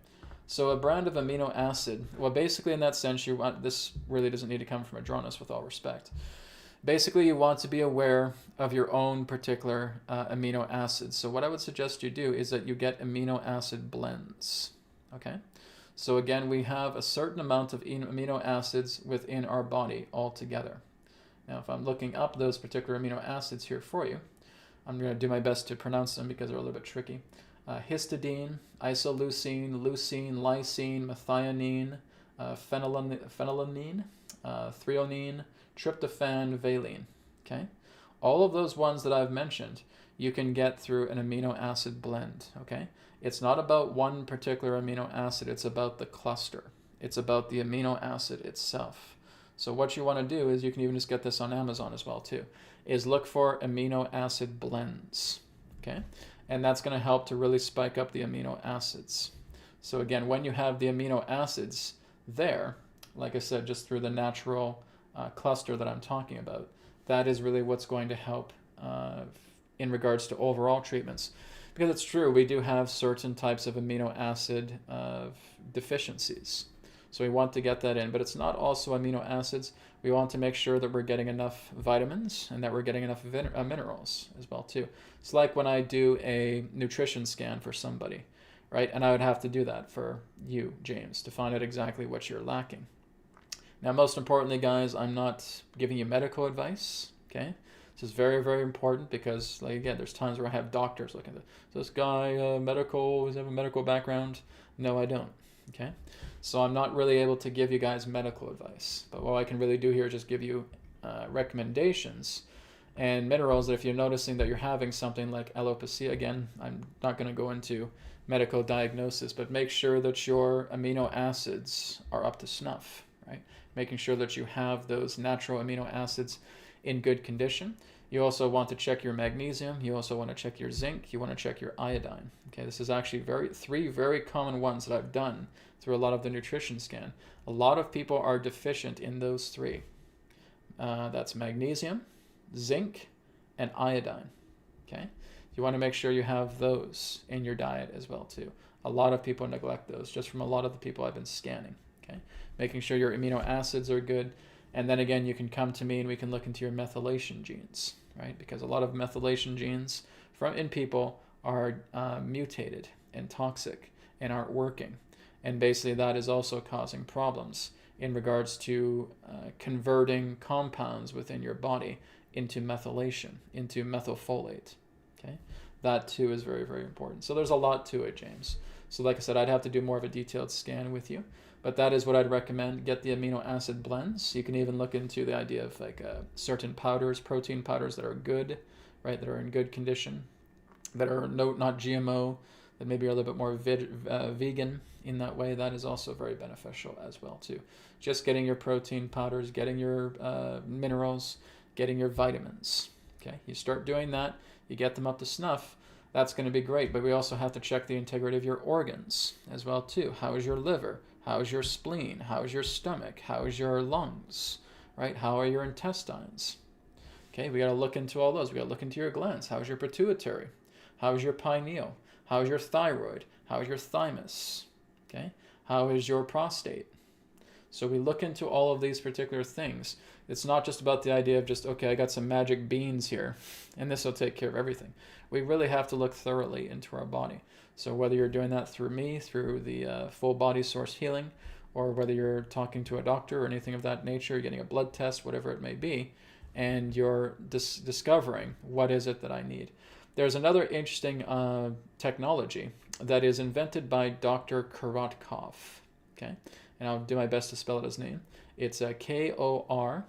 so a brand of amino acid, well, basically in that sense, you want, this really doesn't need to come from Adronis, with all respect. Basically, you want to be aware of your own particular amino acids. So what I would suggest you do is that you get amino acid blends. Okay, so again, we have a certain amount of amino acids within our body altogether. Now, if I'm looking up those particular amino acids here for you, I'm going to do my best to pronounce them because they're a little bit tricky. Histidine, isoleucine, leucine, lysine, methionine, phenylalanine, threonine, tryptophan, valine. Okay? All of those ones that I've mentioned, you can get through an amino acid blend. Okay? It's not about one particular amino acid. It's about the cluster. It's about the amino acid itself. So what you want to do is, you can even just get this on Amazon as well too, is look for amino acid blends, okay? And that's going to help to really spike up the amino acids. So again, when you have the amino acids there, like I said, just through the natural cluster that I'm talking about, that is really what's going to help in regards to overall treatments. Because it's true, we do have certain types of amino acid deficiencies. So we want to get that in, but it's not also amino acids. We want to make sure that we're getting enough vitamins and that we're getting enough minerals as well too. It's like when I do a nutrition scan for somebody, right? And I would have to do that for you, James, to find out exactly what you're lacking. Now, most importantly, guys, I'm not giving you medical advice, okay? This is very, very important because, like, again, there's times where I have doctors looking at this guy, medical, does he have a medical background? No, I don't, okay? So I'm not really able to give you guys medical advice. But what I can really do here is just give you recommendations and minerals that if you're noticing that you're having something like alopecia, again, I'm not going to go into medical diagnosis, but make sure that your amino acids are up to snuff, right? Making sure that you have those natural amino acids in good condition. You also want to check your magnesium. You also want to check your zinc. You want to check your iodine. Okay, this is actually three very common ones that I've done through a lot of the nutrition scan. A lot of people are deficient in those three. That's magnesium, zinc, and iodine. Okay, you want to make sure you have those in your diet as well too. A lot of people neglect those just from a lot of the people I've been scanning. Okay, making sure your amino acids are good. And then again, you can come to me and we can look into your methylation genes, right? Because a lot of methylation genes in people are mutated and toxic and aren't working. And basically that is also causing problems in regards to converting compounds within your body into methylation, into methylfolate, okay? That too is very, very important. So there's a lot to it, James. So like I said, I'd have to do more of a detailed scan with you. But that is what I'd recommend. Get the amino acid blends. You can even look into the idea of like certain powders, protein powders that are good, right? That are in good condition, that are not GMO, that maybe are a little bit more vegan in that way. That is also very beneficial as well too. Just getting your protein powders, getting your minerals, getting your vitamins. Okay, you start doing that, you get them up to snuff. That's going to be great. But we also have to check the integrity of your organs as well too. How is your liver? How is your spleen? How is your stomach? How is your lungs? Right? How are your intestines? Okay, we got to look into all those. We got to look into your glands. How is your pituitary? How is your pineal? How is your thyroid? How is your thymus? Okay, how is your prostate? So we look into all of these particular things. It's not just about the idea of just, okay, I got some magic beans here, and this will take care of everything. We really have to look thoroughly into our body. So whether you're doing that through me, through the full body source healing, or whether you're talking to a doctor or anything of that nature, getting a blood test, whatever it may be, and you're discovering what is it that I need. There's another interesting technology that is invented by Dr. Korotkov, okay? And I'll do my best to spell out his name. It's Korotkov,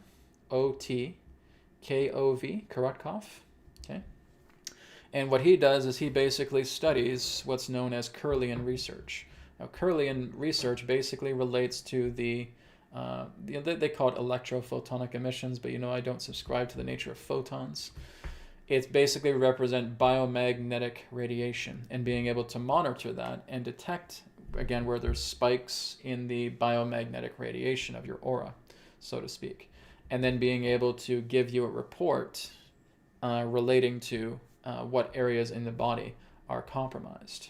Korotkov, okay? And what he does is he basically studies what's known as Kirlian research. Now, Kirlian research basically relates to they call it electrophotonic emissions, but I don't subscribe to the nature of photons. It basically represents biomagnetic radiation and being able to monitor that and detect, again, where there's spikes in the biomagnetic radiation of your aura, so to speak. And then being able to give you a report relating to what areas in the body are compromised.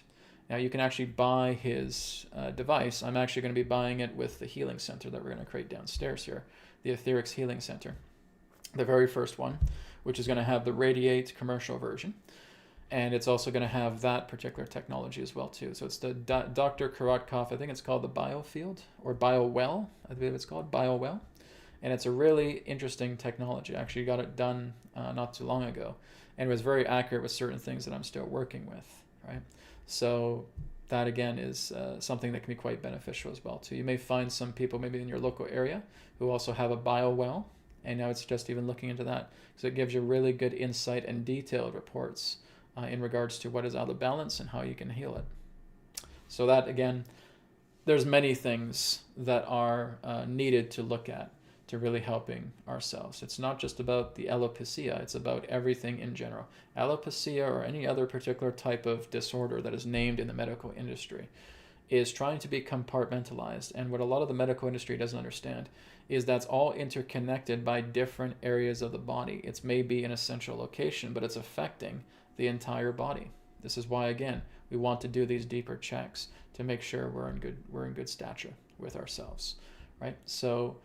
Now, you can actually buy his device. I'm actually going to be buying it with the healing center that we're going to create downstairs here, the Etherics Healing Center, the very first one, which is going to have the Radiate commercial version. And it's also going to have that particular technology as well, too. So it's the Dr. Korotkov, I think it's called the Biofield, or BioWell, I believe it's called, BioWell. And it's a really interesting technology. I actually got it done not too long ago. And it was very accurate with certain things that I'm still working with, right? So that, again, is something that can be quite beneficial as well, too. You may find some people maybe in your local area who also have a BioWell. And now it's just even looking into that. So it gives you really good insight and detailed reports in regards to what is out of balance and how you can heal it. So that, again, there's many things that are needed to look at to really helping ourselves. It's not just about the alopecia, it's about everything in general. Alopecia or any other particular type of disorder that is named in the medical industry is trying to be compartmentalized. And what a lot of the medical industry doesn't understand is that's all interconnected by different areas of the body. It's maybe an essential location, but it's affecting the entire body. This is why, again, we want to do these deeper checks to make sure we're in good stature. with ourselves, right? So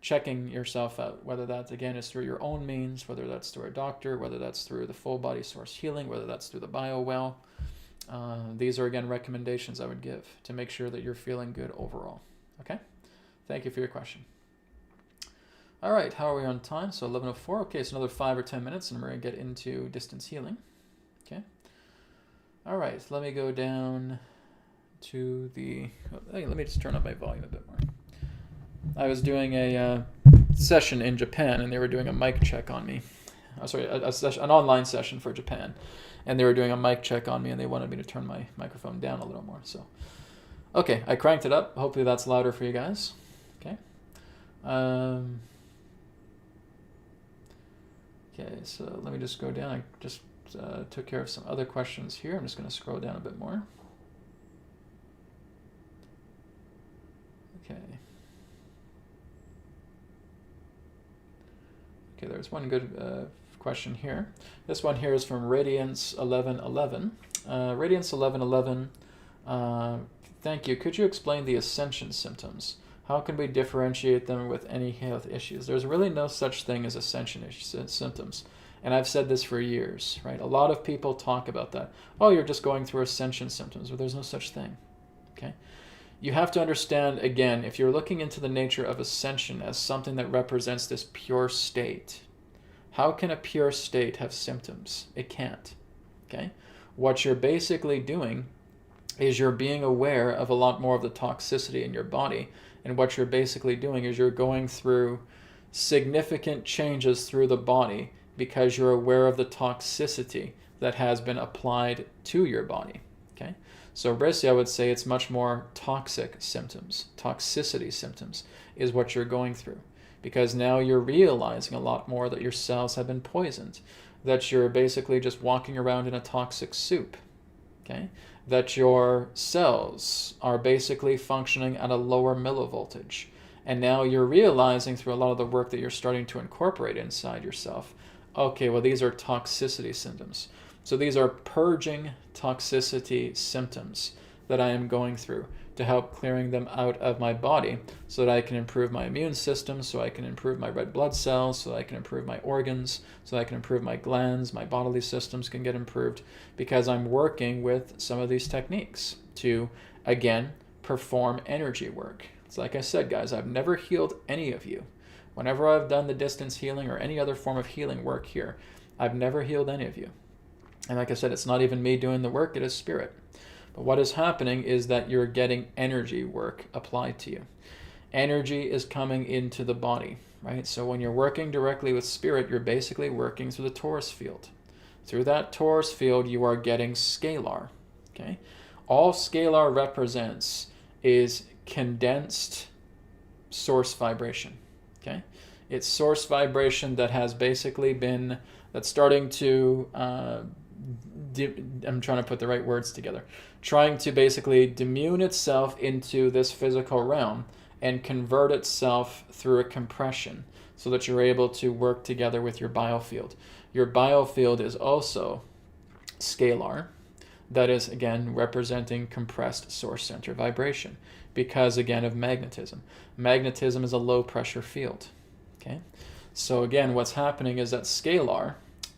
checking yourself out, whether that again is through your own means, whether that's through a doctor, whether that's through the full body source healing, whether that's through the bio well. These are again recommendations I would give to make sure that you're feeling good overall. Okay, thank you for your question. All right, how are we on time? So 11:04. Okay, so another 5 or 10 minutes, and we're gonna get into distance healing. Okay. All right, let me go down to the. Hey, let me just turn up my volume a bit more. I was doing a session in Japan, and they were doing a mic check on me. Sorry, an online session for Japan, and they were doing a mic check on me, and they wanted me to turn my microphone down a little more. So, okay, I cranked it up. Hopefully that's louder for you guys. Okay. Okay, so let me just go down. I just took care of some other questions here. I'm just going to scroll down a bit more. Okay. Okay, there's one good question here. This one here is from Radiance1111. Radiance1111, thank you. Could you explain the ascension symptoms? How can we differentiate them with any health issues? There's really no such thing as ascension symptoms. And I've said this for years, right? A lot of people talk about that. Oh, you're just going through ascension symptoms, but there's no such thing, okay? You have to understand, again, if you're looking into the nature of ascension as something that represents this pure state, how can a pure state have symptoms? It can't, okay? What you're basically doing is you're being aware of a lot more of the toxicity in your body, and what you're basically doing is you're going through significant changes through the body because you're aware of the toxicity that has been applied to your body, okay? So basically I would say it's much more toxic symptoms, toxicity symptoms is what you're going through, because now you're realizing a lot more that your cells have been poisoned, that you're basically just walking around in a toxic soup, okay? That your cells are basically functioning at a lower millivoltage. And now you're realizing through a lot of the work that you're starting to incorporate inside yourself, okay, well, these are toxicity symptoms. So these are purging toxicity symptoms that I am going through to help clearing them out of my body so that I can improve my immune system, so I can improve my red blood cells, so that I can improve my organs, so that I can improve my glands, my bodily systems can get improved, because I'm working with some of these techniques to, again, perform energy work. It's like I said, guys, I've never healed any of you. Whenever I've done the distance healing or any other form of healing work here, I've never healed any of you. And like I said, it's not even me doing the work, it is spirit. But what is happening is that you're getting energy work applied to you. Energy is coming into the body, right? So when you're working directly with spirit, you're basically working through the torus field. Through that torus field, you are getting scalar, okay? All scalar represents is condensed source vibration, okay? It's source vibration that has basically been, that's starting to, I'm trying to put the right words together, trying to basically demune itself into this physical realm and convert itself through a compression so that you're able to work together with your biofield. Your biofield is also scalar. That is, again, representing compressed source center vibration because, again, of magnetism. Magnetism is a low pressure field, okay? So, again, what's happening is that scalar,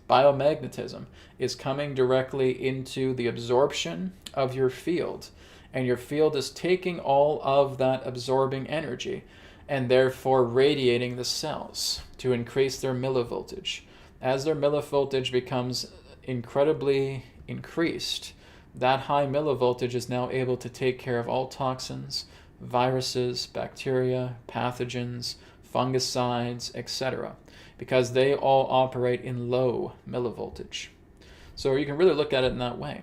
biomagnetism, is coming directly into the absorption of your field, and your field is taking all of that absorbing energy and therefore radiating the cells to increase their millivoltage. As their millivoltage becomes incredibly increased, that high millivoltage is now able to take care of all toxins, viruses, bacteria, pathogens, fungicides, etc., because they all operate in low millivoltage. So you can really look at it in that way.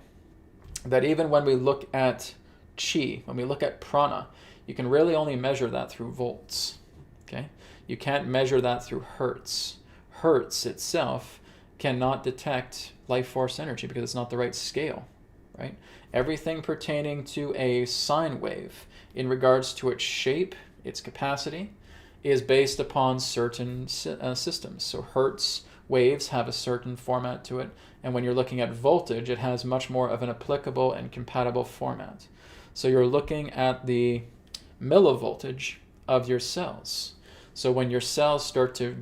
That even when we look at chi, when we look at prana, you can really only measure that through volts, okay? You can't measure that through hertz. Hertz itself cannot detect life force energy because it's not the right scale, right? Everything pertaining to a sine wave in regards to its shape, its capacity, is based upon certain systems. So hertz waves have a certain format to it, and when you're looking at voltage, it has much more of an applicable and compatible format. So you're looking at the millivoltage of your cells. So when your cells start to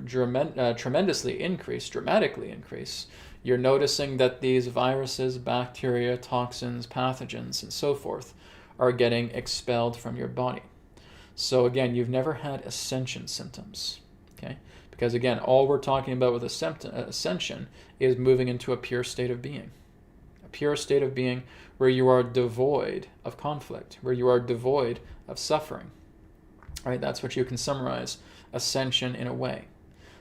dramatically increase, you're noticing that these viruses, bacteria, toxins, pathogens, and so forth are getting expelled from your body. So again, you've never had ascension symptoms, okay? Because again, all we're talking about with ascension is moving into a pure state of being. A pure state of being where you are devoid of conflict, where you are devoid of suffering. Right? That's what you can summarize ascension in a way.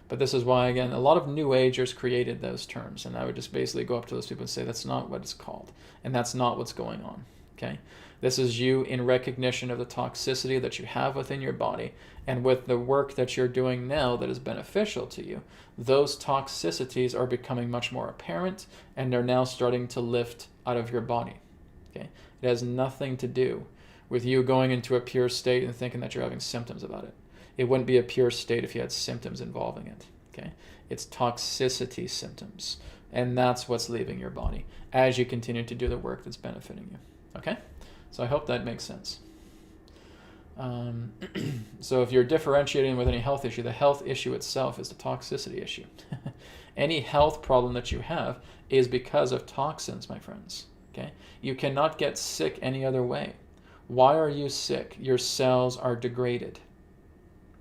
But this is why, again, a lot of New Agers created those terms, and I would just basically go up to those people and say, that's not what it's called, and that's not what's going on, okay? This is you in recognition of the toxicity that you have within your body, and with the work that you're doing now that is beneficial to you, those toxicities are becoming much more apparent, and they're now starting to lift out of your body, okay? It has nothing to do with you going into a pure state and thinking that you're having symptoms about it. It wouldn't be a pure state if you had symptoms involving it, okay? It's toxicity symptoms, and that's what's leaving your body as you continue to do the work that's benefiting you, okay? So I hope that makes sense. So if you're differentiating with any health issue, the health issue itself is the toxicity issue. Any health problem that you have is because of toxins, my friends, okay? You cannot get sick any other way. Why are you sick? Your cells are degraded.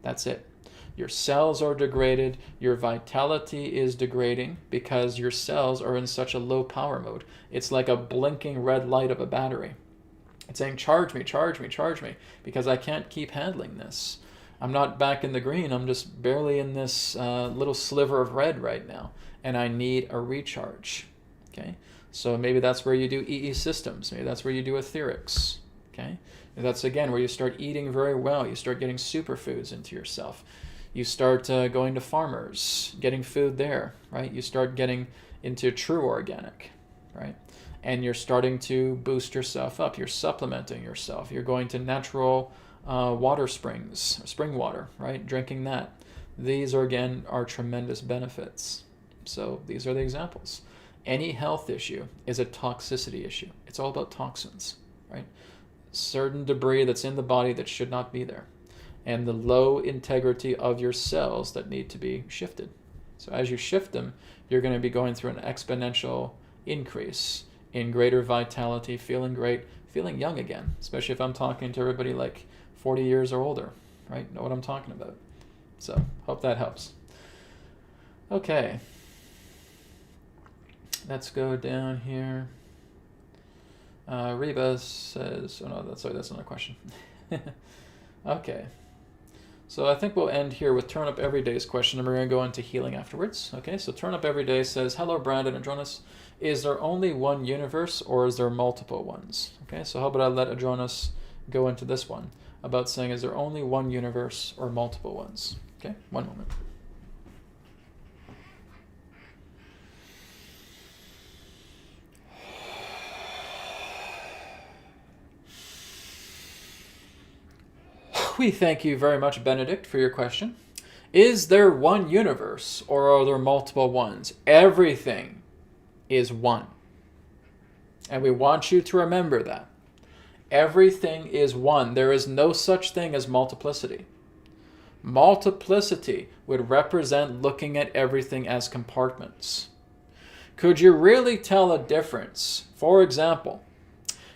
That's it. Your cells are degraded. Your vitality is degrading because your cells are in such a low power mode. It's like a blinking red light of a battery. It's saying, charge me, charge me, charge me, because I can't keep handling this. I'm not back in the green. I'm just barely in this little sliver of red right now, and I need a recharge. Okay? So maybe that's where you do EE systems. Maybe that's where you do etherics. Okay? And that's, again, where you start eating very well. You start getting superfoods into yourself. You start going to farmers, getting food there, right? You start getting into true organic, right? And you're starting to boost yourself up. You're supplementing yourself. You're going to natural water springs, spring water, right? Drinking that. These are, again, are tremendous benefits. So these are the examples. Any health issue is a toxicity issue. It's all about toxins, right? Certain debris that's in the body that should not be there, and the low integrity of your cells that need to be shifted. So as you shift them, you're going to be going through an exponential increase in greater vitality, feeling great, feeling young again, especially if I'm talking to everybody like 40 years or older, right? Know what I'm talking about. So hope that helps. Okay. Let's go down here. Reba says, oh no, that's not a question. Okay. So I think we'll end here with Turn Up Everyday's question, and we're going to go into healing afterwards. Okay, so Turn Up Everyday says, hello, Brandon and Adronis. Is there only one universe, or is there multiple ones? Okay, so how about I let Adronis go into this one about saying, is there only one universe or multiple ones? Okay, one moment. We thank you very much, Benedict, for your question. Is there one universe, or are there multiple ones? Everything is one. And we want you to remember that. Everything is one. There is no such thing as multiplicity. Multiplicity would represent looking at everything as compartments. Could you really tell a difference? For example,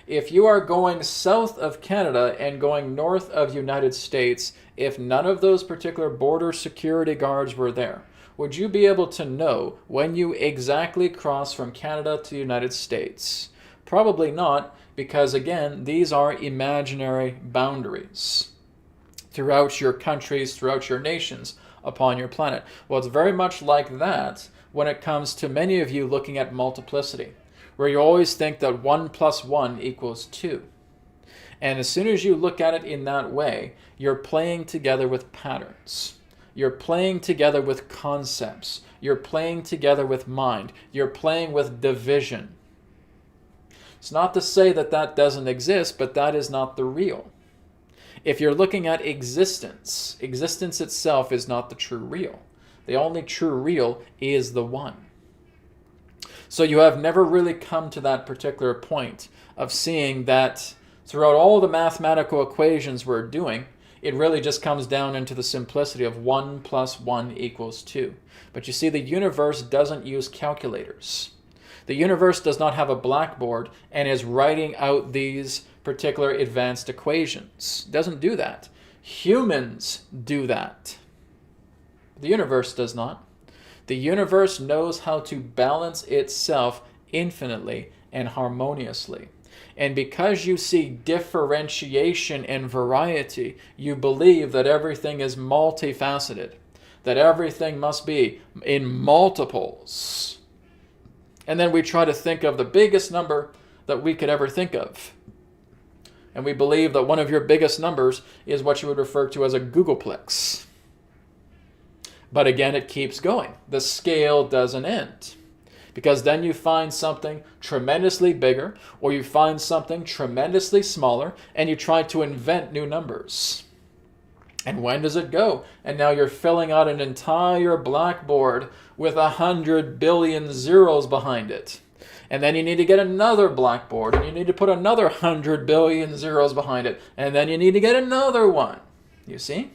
if you are going south of Canada and going north of United States, if none of those particular border security guards were there, would you be able to know when you exactly cross from Canada to the United States? Probably not, because again, these are imaginary boundaries throughout your countries, throughout your nations, upon your planet. Well, it's very much like that when it comes to many of you looking at multiplicity, where you always think that 1 + 1 = 2. And as soon as you look at it in that way, you're playing together with patterns. You're playing together with concepts. You're playing together with mind. You're playing with division. It's not to say that that doesn't exist, but that is not the real. If you're looking at existence, existence itself is not the true real. The only true real is the one. So you have never really come to that particular point of seeing that Throughout all the mathematical equations we're doing, it really just comes down into the simplicity of 1 plus 1 equals 2. But you see, the universe doesn't use calculators. The universe does not have a blackboard and is writing out these particular advanced equations. It doesn't do that. Humans do that. The universe does not. The universe knows how to balance itself infinitely and harmoniously. And because you see differentiation and variety, you believe that everything is multifaceted, that everything must be in multiples. And then we try to think of the biggest number that we could ever think of. And we believe that one of your biggest numbers is what you would refer to as a googolplex. But again, it keeps going. The scale doesn't end. Because then you find something tremendously bigger, or you find something tremendously smaller, and you try to invent new numbers. And when does it go? And now you're filling out an entire blackboard with 100 billion zeros behind it. And then you need to get another blackboard, and you need to put another 100 billion zeros behind it. And then you need to get another one. You see?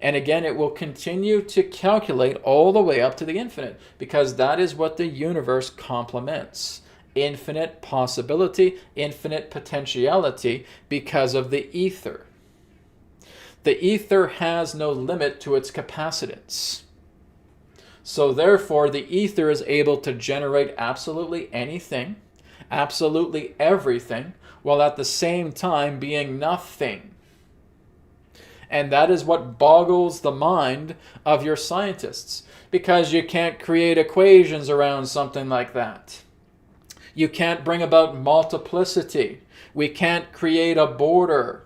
And again, it will continue to calculate all the way up to the infinite, because that is what the universe complements. Infinite possibility, infinite potentiality, because of the ether. The ether has no limit to its capacitance. So therefore, the ether is able to generate absolutely anything, absolutely everything, while at the same time being nothing. And that is what boggles the mind of your scientists, because you can't create equations around something like that. You can't bring about multiplicity. We can't create a border.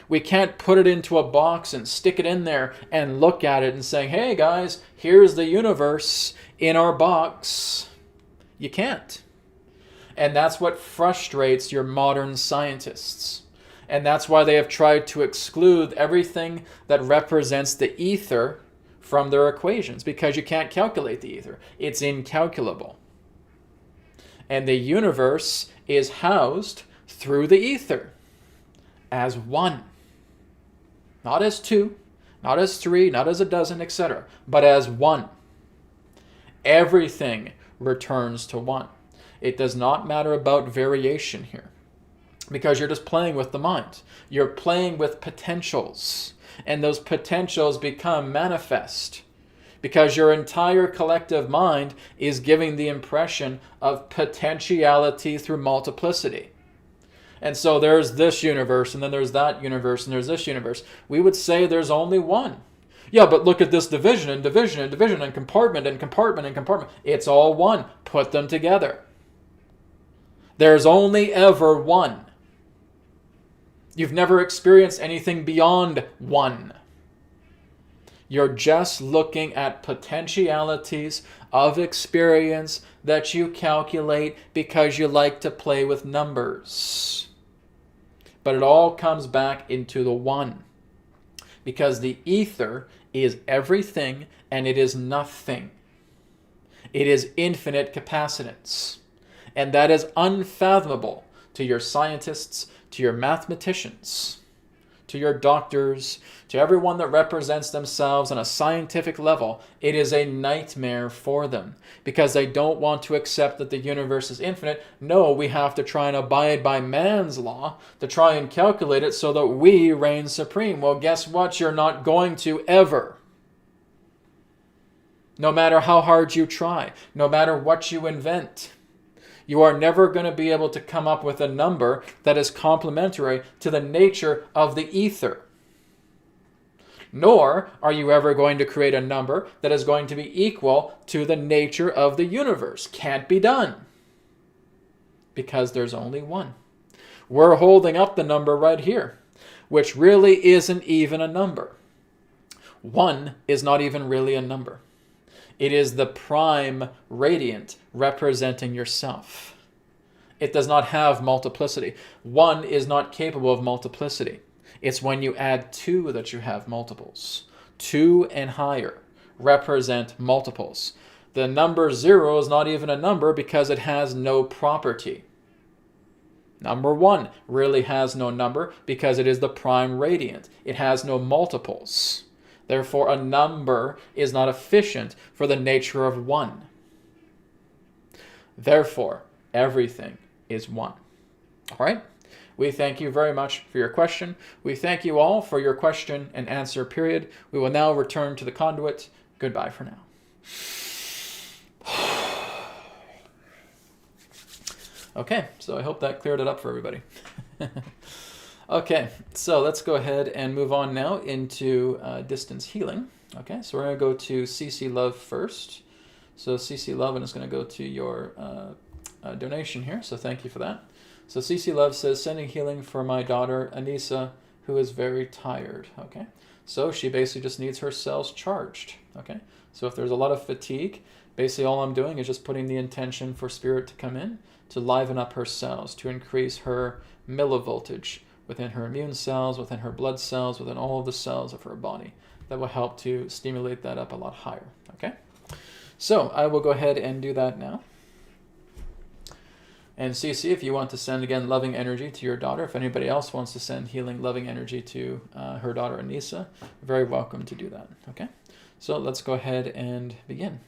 We can't put it into a box and stick it in there and look at it and say, hey guys, here's the universe in our box. You can't. And that's what frustrates your modern scientists. And that's why they have tried to exclude everything that represents the ether from their equations, because you can't calculate the ether. It's incalculable. And the universe is housed through the ether as one. Not as two, not as three, not as a dozen, etc., but as one. Everything returns to one. It does not matter about variation here, because you're just playing with the mind. You're playing with potentials, and those potentials become manifest, because your entire collective mind is giving the impression of potentiality through multiplicity. And so there's this universe, and then there's that universe, and there's this universe. We would say there's only one. Yeah, but look at this division and division and division and compartment and compartment and compartment. It's all one. Put them together. There's only ever one. You've never experienced anything beyond one. You're just looking at potentialities of experience that you calculate because you like to play with numbers. But it all comes back into the one, because the ether is everything and it is nothing. It is infinite capacitance. And that is unfathomable to your scientists, to your mathematicians, to your doctors, to everyone that represents themselves on a scientific level. It is a nightmare for them, because they don't want to accept that the universe is infinite. No, we have to try and abide by man's law to try and calculate it so that we reign supreme. Well, guess what? You're not going to ever. No matter how hard you try, no matter what you invent, you are never going to be able to come up with a number that is complementary to the nature of the ether. Nor are you ever going to create a number that is going to be equal to the nature of the universe. Can't be done, because there's only one. We're holding up the number right here, which really isn't even a number. One is not even really a number. It is the prime radiant representing yourself. It does not have multiplicity. One is not capable of multiplicity. It's when you add two that you have multiples. Two and higher represent multiples. The number 0 is not even a number because it has no property. Number 1 really has no number because it is the prime radiant. It has no multiples. Therefore, a number is not efficient for the nature of 1. Therefore, everything is 1. All right? We thank you very much for your question. We thank you all for your question and answer period. We will now return to the conduit. Goodbye for now. Okay, so I hope that cleared it up for everybody. Okay, so let's go ahead and move on now into distance healing. Okay, so we're going to go to CC Love first. So CC Love, and it's going to go to your donation here, so thank you for that. So CC Love says, sending healing for my daughter, Anissa, who is very tired. Okay, so she basically just needs her cells charged. Okay, so if there's a lot of fatigue, basically all I'm doing is just putting the intention for spirit to come in, to liven up her cells, to increase her millivoltage within her immune cells, within her blood cells, within all of the cells of her body. That will help to stimulate that up a lot higher. Okay, so I will go ahead and do that now. And CC, if you want to send, again, loving energy to your daughter, if anybody else wants to send healing, loving energy to her daughter, Anissa, very welcome to do that. Okay, so let's go ahead and begin.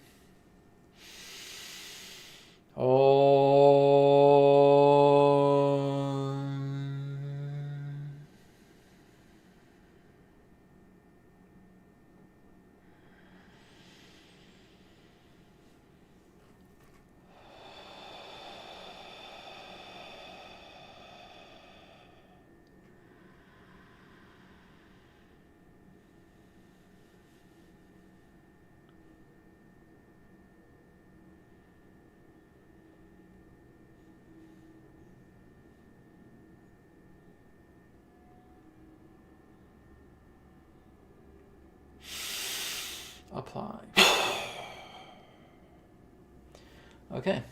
Apply. Okay,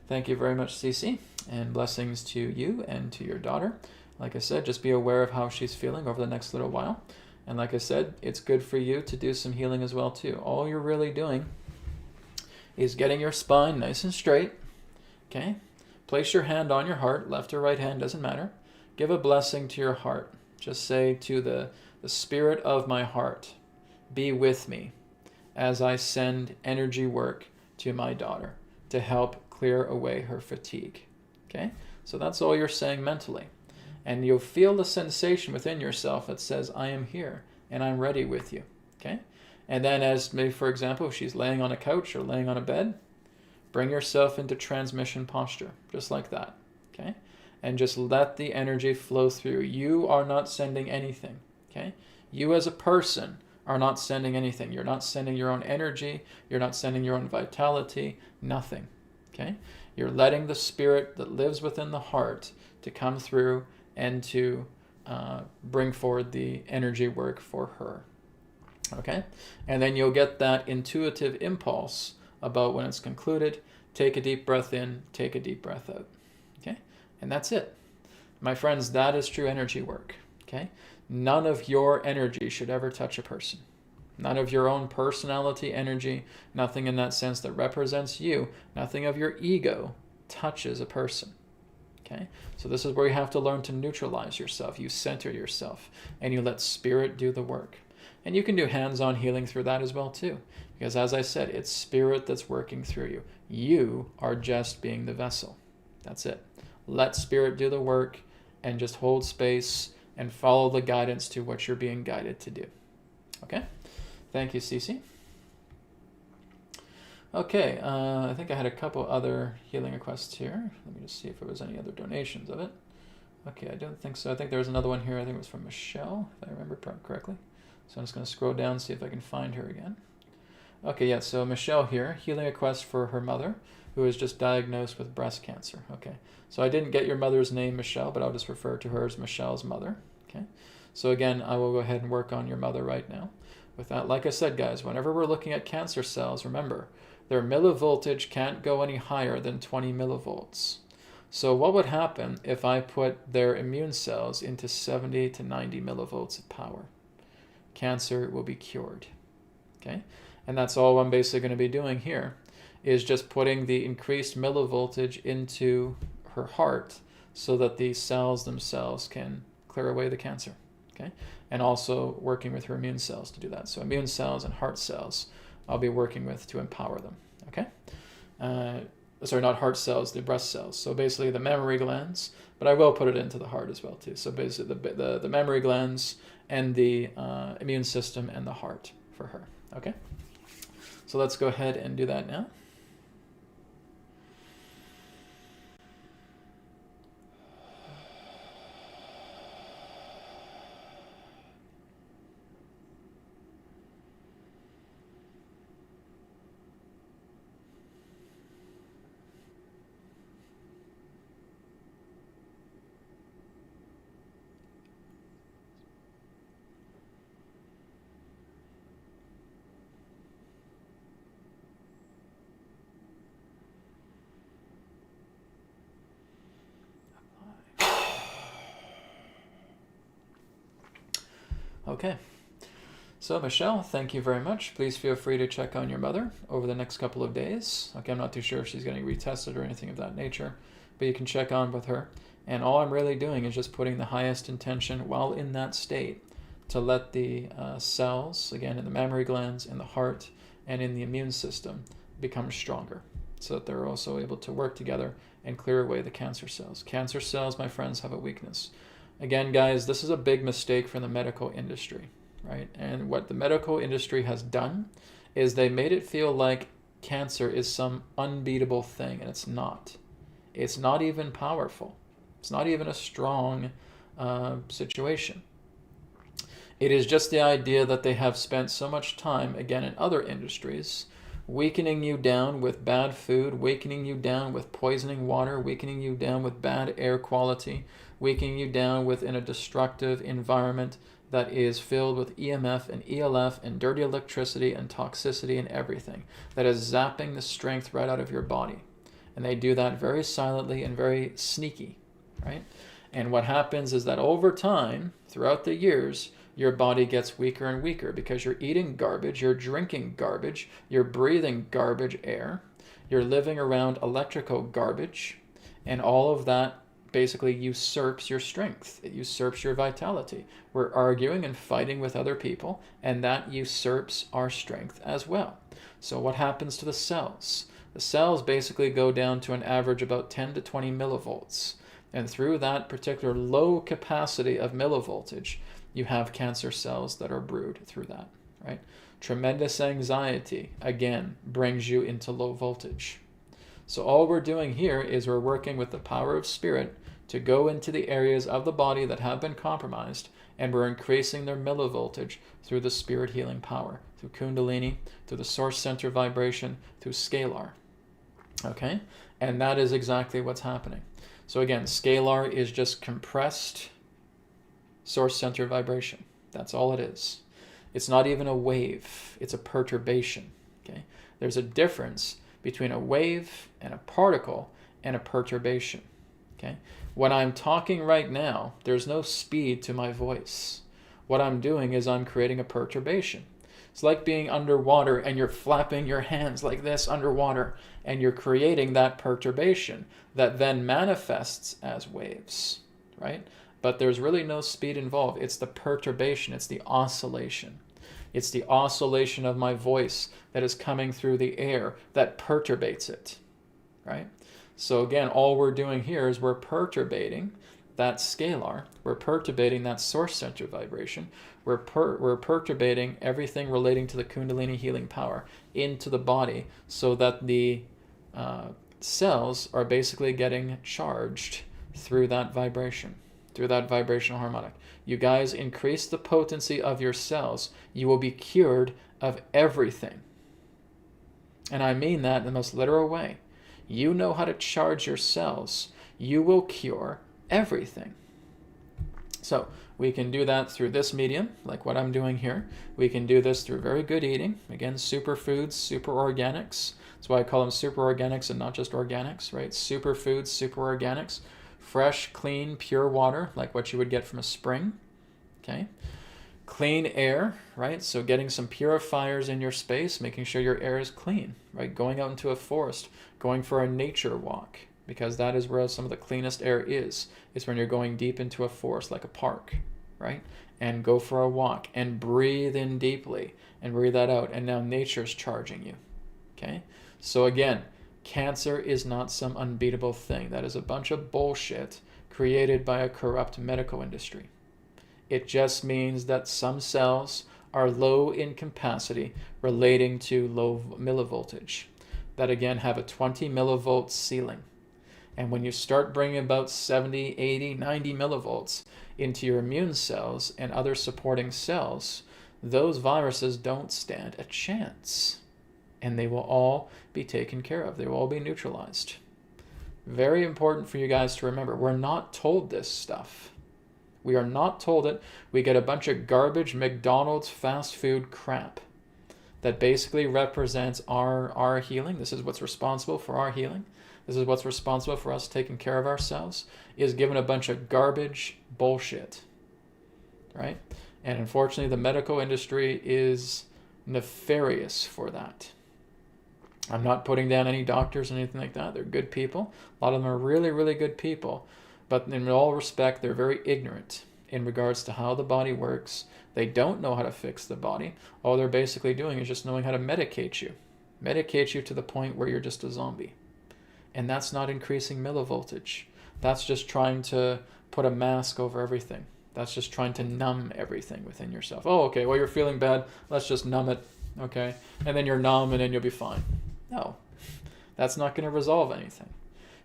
thank you very much, CC, and blessings to you and to your daughter. Like I said, just be aware of how she's feeling over the next little while. And like I said, it's good for you to do some healing as well too. All you're really doing is getting your spine nice and straight. Okay, place your hand on your heart, left or right hand, doesn't matter. Give a blessing to your heart. Just say to the spirit of my heart, be with me as I send energy work to my daughter to help clear away her fatigue. Okay, so that's all you're saying mentally. And you'll feel the sensation within yourself that says, I am here and I'm ready with you. Okay, and then as maybe, for example, if she's laying on a couch or laying on a bed, bring yourself into transmission posture, just like that. Okay, and just let the energy flow through. You are not sending anything. Okay, you as a person are not sending anything. You're not sending your own energy. You're not sending your own vitality. Nothing. Okay? You're letting the spirit that lives within the heart to come through and to bring forward the energy work for her. Okay? And then you'll get that intuitive impulse about when it's concluded. Take a deep breath in, take a deep breath out. Okay? And that's it. My friends, that is true energy work. Okay? None of your energy should ever touch a person. None of your own personality, energy, nothing in that sense that represents you, nothing of your ego touches a person. Okay? So this is where you have to learn to neutralize yourself. You center yourself and you let spirit do the work. And you can do hands-on healing through that as well too. Because as I said, it's spirit that's working through you. You are just being the vessel. That's it. Let spirit do the work and just hold space and follow the guidance to what you're being guided to do. Okay? Thank you, Cece. Okay, I think I had a couple other healing requests here. Let me just see if there was any other donations of it. Okay, I don't think so. I think there was another one here. I think it was from Michelle, if I remember correctly. So I'm just going to scroll down and see if I can find her again. Okay, yeah, so Michelle here, healing request for her mother, who was just diagnosed with breast cancer. Okay, so I didn't get your mother's name, Michelle, but I'll just refer to her as Michelle's mother. Okay, so again, I will go ahead and work on your mother right now. With that, like I said, guys, whenever we're looking at cancer cells, remember, their millivoltage can't go any higher than 20 millivolts. So what would happen if I put their immune cells into 70 to 90 millivolts of power? Cancer will be cured. Okay, and that's all I'm basically going to be doing here, is just putting the increased millivoltage into her heart so that the cells themselves can clear away the cancer. Okay, and also working with her immune cells to do that. So immune cells and heart cells, I'll be working with to empower them. Okay, sorry, not heart cells, the breast cells. So basically the mammary glands, but I will put it into the heart as well too. So basically the mammary glands and the immune system and the heart for her. Okay, so let's go ahead and do that now. Okay, so Michelle, thank you very much. Please feel free to check on your mother over the next couple of days. Okay, I'm not too sure if she's getting retested or anything of that nature, but you can check on with her. And all I'm really doing is just putting the highest intention while in that state to let the cells, again, in the mammary glands, in the heart, and in the immune system become stronger so that they're also able to work together and clear away the cancer cells. Cancer cells, my friends, have a weakness. Again, guys, this is a big mistake from the medical industry, right? And what the medical industry has done is they made it feel like cancer is some unbeatable thing, and it's not. It's not even powerful. It's not even a strong situation. It is just the idea that they have spent so much time, again, in other industries, weakening you down with bad food, weakening you down with poisoning water, weakening you down with bad air quality, weakening you down within a destructive environment that is filled with EMF and ELF and dirty electricity and toxicity and everything that is zapping the strength right out of your body. And they do that very silently and very sneaky, right? And what happens is that over time, throughout the years, your body gets weaker and weaker because you're eating garbage, you're drinking garbage, you're breathing garbage air, you're living around electrical garbage, and all of that basically usurps your strength. It usurps your vitality. We're arguing and fighting with other people, and that usurps our strength as well. So what happens to the cells? The cells basically go down to an average about 10 to 20 millivolts. And through that particular low capacity of millivoltage, you have cancer cells that are brewed through that, right? Tremendous anxiety, again, brings you into low voltage. So all we're doing here is we're working with the power of spirit to go into the areas of the body that have been compromised, and we're increasing their millivoltage through the spirit healing power, through Kundalini, through the source center vibration, through scalar. Okay? And that is exactly what's happening. So again, scalar is just compressed source center vibration. That's all it is. It's not even a wave, it's a perturbation. Okay? There's a difference between a wave and a particle and a perturbation. Okay? When I'm talking right now, there's no speed to my voice. What I'm doing is I'm creating a perturbation. It's like being underwater and you're flapping your hands like this underwater, and you're creating that perturbation that then manifests as waves, right? But there's really no speed involved. It's the perturbation, it's the oscillation. It's the oscillation of my voice that is coming through the air that perturbates it, right? So again, all we're doing here is we're perturbating that scalar. We're perturbating that source center vibration. We're perturbating everything relating to the Kundalini healing power into the body so that the cells are basically getting charged through that vibration, through that vibrational harmonic. You guys increase the potency of your cells, you will be cured of everything. And I mean that in the most literal way. You know how to charge your cells, you will cure everything. So we can do that through this medium, like what I'm doing here. We can do this through very good eating. Again, superfoods, super organics. That's why I call them super organics and not just organics, right? Superfoods, super organics. Fresh, clean, pure water, like what you would get from a spring, okay? Clean air, right? So getting some purifiers in your space, making sure your air is clean, right? Going out into a forest, going for a nature walk, because that is where some of the cleanest air is when you're going deep into a forest like a park, right? And go for a walk and breathe in deeply and breathe that out, and now nature's charging you. Okay? So again, cancer is not some unbeatable thing. That is a bunch of bullshit created by a corrupt medical industry. It just means that some cells are low in capacity relating to low millivoltage, that again have a 20 millivolt ceiling. And when you start bringing about 70, 80, 90 millivolts into your immune cells and other supporting cells, those viruses don't stand a chance. And they will all be taken care of. They will all be neutralized. Very important for you guys to remember. We're not told this stuff. We are not told it. We get a bunch of garbage McDonald's fast food crap that basically represents our healing. This is what's responsible for our healing. This is what's responsible for us taking care of ourselves, is given a bunch of garbage bullshit, right? And unfortunately, the medical industry is nefarious for that. I'm not putting down any doctors or anything like that. They're good people. A lot of them are really, really good people. But in all respect, they're very ignorant in regards to how the body works. They don't know how to fix the body. All they're basically doing is just knowing how to medicate you. Medicate you to the point where you're just a zombie. And that's not increasing millivoltage. That's just trying to put a mask over everything. That's just trying to numb everything within yourself. Oh, okay, well, you're feeling bad. Let's just numb it, okay? And then you're numb and then you'll be fine. No, that's not going to resolve anything.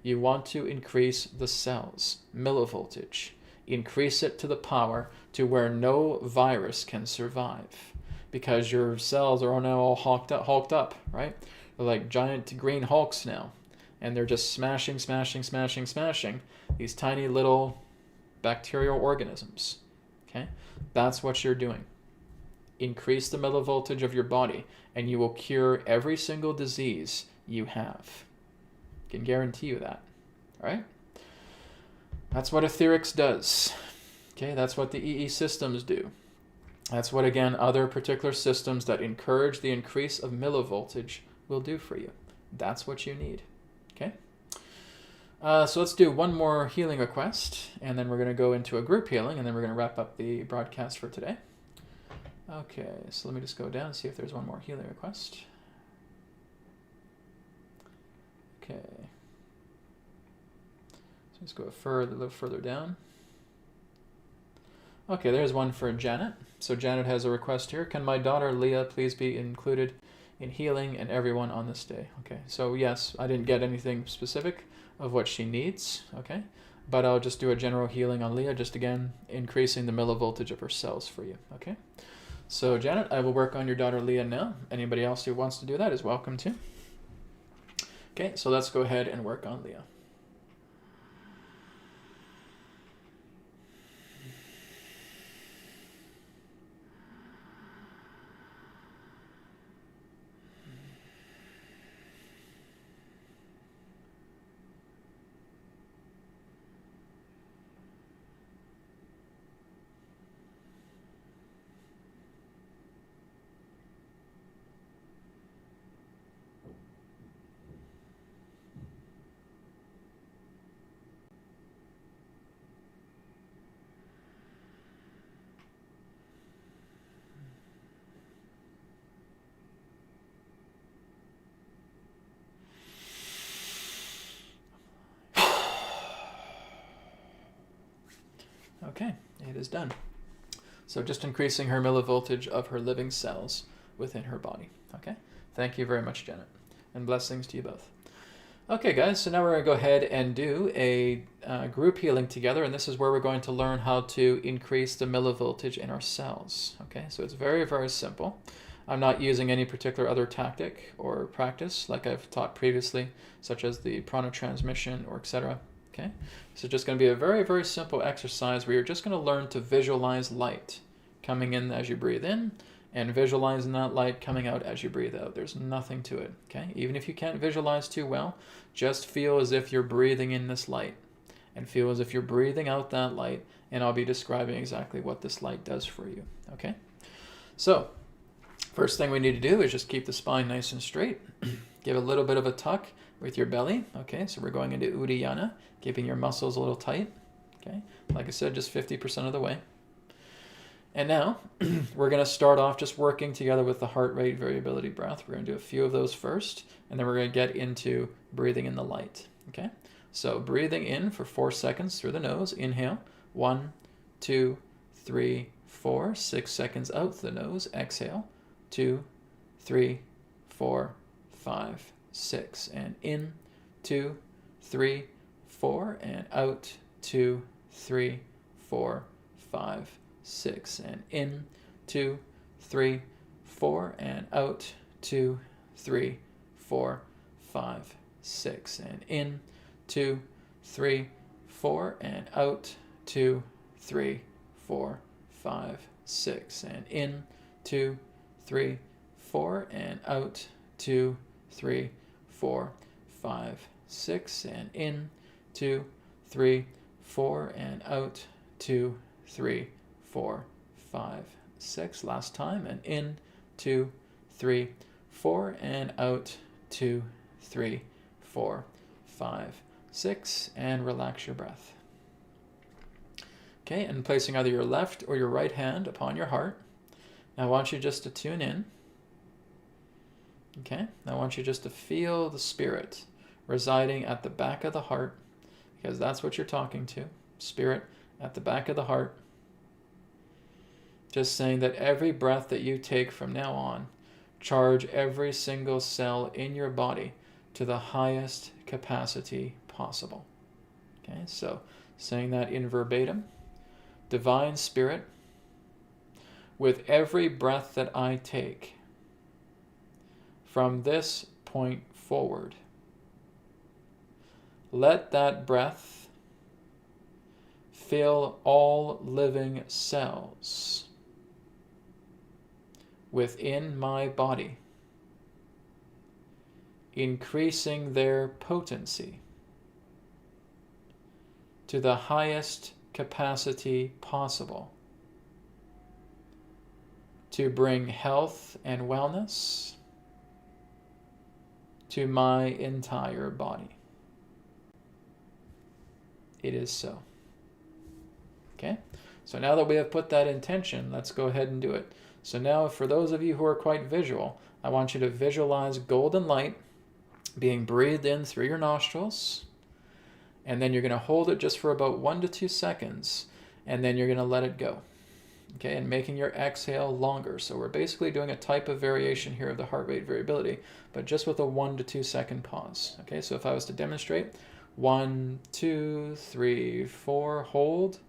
You want to increase the cells, millivoltage. Increase it to the power to where no virus can survive, because your cells are now all hulked up, right? They're like giant green hulks now, and they're just smashing these tiny little bacterial organisms. Okay, that's what you're doing. Increase the millivoltage of your body, and you will cure every single disease you have. I can guarantee you that. All right? That's what etherics does. Okay, that's what the EE systems do. That's what, again, other particular systems that encourage the increase of millivoltage will do for you. That's what you need. Okay? So let's do one more healing request, and then we're going to go into a group healing, and then we're going to wrap up the broadcast for today. Okay, so let me just go down and see if there's one more healing request. Okay. So let's go a little further down. Okay, there's one for Janet. So Janet has a request here. Can my daughter Leah please be included in healing and everyone on this day? Okay, so yes, I didn't get anything specific of what she needs, okay? But I'll just do a general healing on Leah, just again, increasing the millivoltage of her cells for you, okay? So Janet, I will work on your daughter Leah now. Anybody else who wants to do that is welcome to. Okay, so let's go ahead and work on Leah. Okay, it is done. So just increasing her millivoltage of her living cells within her body. Okay, thank you very much, Janet, and blessings to you both. Okay, guys, so now we're going to go ahead and do a group healing together, and this is where we're going to learn how to increase the millivoltage in our cells. Okay, so it's very, very simple. I'm not using any particular other tactic or practice like I've taught previously, such as the prana transmission or etc. Okay, so just going to be a very, very simple exercise where you're just going to learn to visualize light coming in as you breathe in and visualizing that light coming out as you breathe out. There's nothing to it, okay? Even if you can't visualize too well, just feel as if you're breathing in this light and feel as if you're breathing out that light, and I'll be describing exactly what this light does for you, okay? So, first thing we need to do is just keep the spine nice and straight. Give a little bit of a tuck, with your belly. Okay, so we're going into Uddiyana, keeping your muscles a little tight. Okay, like I said, just 50% of the way. And now we're going to start off just working together with the heart rate variability breath. We're going to do a few of those first, and then we're going to get into breathing in the light. Okay, so breathing in for 4 seconds through the nose. Inhale, 1, 2, 3, 4. 6 seconds out through the nose. Exhale, 2, 3, 4, 5, 6. And in, 2, 3, 4. And out, 2, 3, 4, 5, 6. And in, 2, 3, 4. And out, 2, 3, 4, 5, 6. And in, 2, 3, 4. And out, 2, 3, 4, 5, 6. And in, 2, 3, 4. And out, 2, 3, 4, 5, 6. And in, 2, 3, 4. And out, 2, 3, 4, 5, 6. Last time. And in, 2, 3, 4. And out, 2, 3, 4, 5, 6. And relax your breath. Okay, and placing either your left or your right hand upon your heart. Now I want you just to tune in. Okay, now I want you just to feel the spirit residing at the back of the heart, because that's what you're talking to. Spirit at the back of the heart. Just saying that every breath that you take from now on, charge every single cell in your body to the highest capacity possible. Okay, so saying that in verbatim. Divine Spirit, with every breath that I take, from this point forward, let that breath fill all living cells within my body, increasing their potency to the highest capacity possible to bring health and wellness to my entire body. It is so. Okay? So now that we have put that intention, let's go ahead and do it. So now for those of you who are quite visual, I want you to visualize golden light being breathed in through your nostrils. And then you're going to hold it just for about 1 to 2 seconds, and then you're going to let it go. Okay, and making your exhale longer. So we're basically doing a type of variation here of the heart rate variability, but just with a 1 to 2 second pause. Okay, so if I was to demonstrate, 1, 2, 3, 4, hold,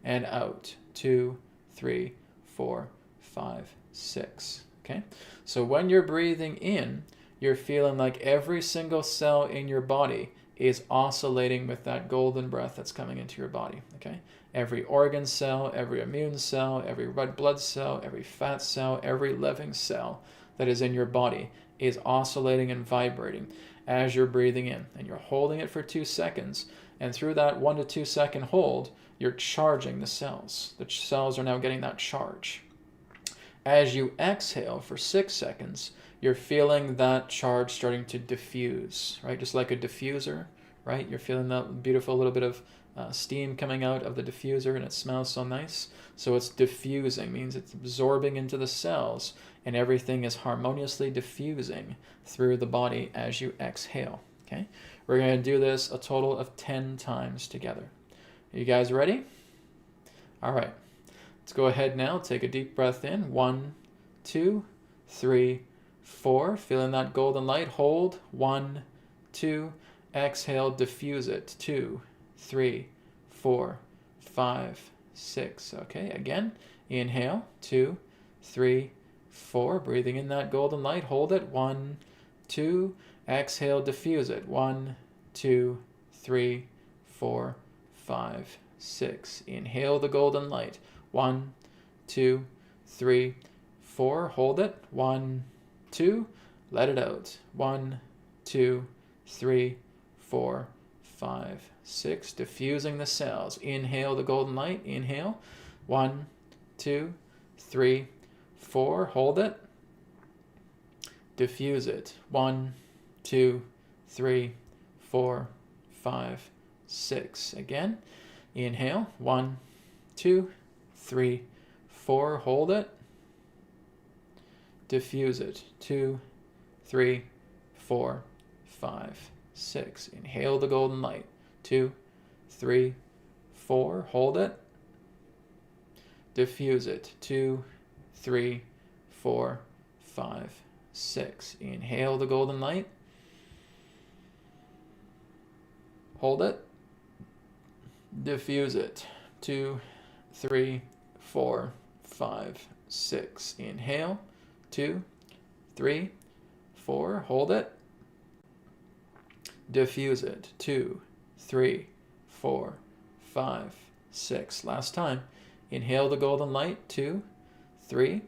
and out, 2, 3, 4, 5, 6. Okay, so when you're breathing in, you're feeling like every single cell in your body is oscillating with that golden breath that's coming into your body. Okay, every organ cell, every immune cell, every red blood cell, every fat cell, every living cell that is in your body is oscillating and vibrating as you're breathing in, and you're holding it for 2 seconds, and through that 1 to 2 second hold, you're charging the cells. The cells are now getting that charge. As you exhale for 6 seconds, you're feeling that charge starting to diffuse, right? Just like a diffuser, right? You're feeling that beautiful little bit of steam coming out of the diffuser, and it smells so nice. So it's diffusing, means it's absorbing into the cells, and everything is harmoniously diffusing through the body as you exhale, okay? We're going to do this a total of 10 times together. Are you guys ready? All right. Let's go ahead now. Take a deep breath in. 1, 2, 3, 4. Feeling that golden light. Hold. 1, 2. Exhale. Diffuse it. 2, 3, 4, 5, 6. Okay. Again. Inhale. 2, 3, 4. Breathing in that golden light. Hold it. 1, 2. Exhale. Diffuse it. 1, 2, 3, 4, 5, 6. Inhale the golden light. 1, 2, 3, 4. Hold it. 1, 2. Let it out. 1, 2, 3, 4, 5, 6. Diffusing the cells. Inhale the golden light. Inhale. 1, 2, 3, 4. Hold it. Diffuse it. 1, 2, 3, 4, 5, 6. Again, inhale, 1, 2, 3, 4. Hold it. Diffuse it. 2, 3, 4, 5, 6. Inhale the golden light. 2, 3, 4. Hold it. Diffuse it. 2, 3, 4, 5, 6. Inhale the golden light. Hold it. Diffuse it. 2, 3, 4, 5, 6. Inhale. 2, 3, 4. Hold it. Diffuse it. 2, 3, 4, 5, 6. Last time. Inhale the golden light. 2, 3,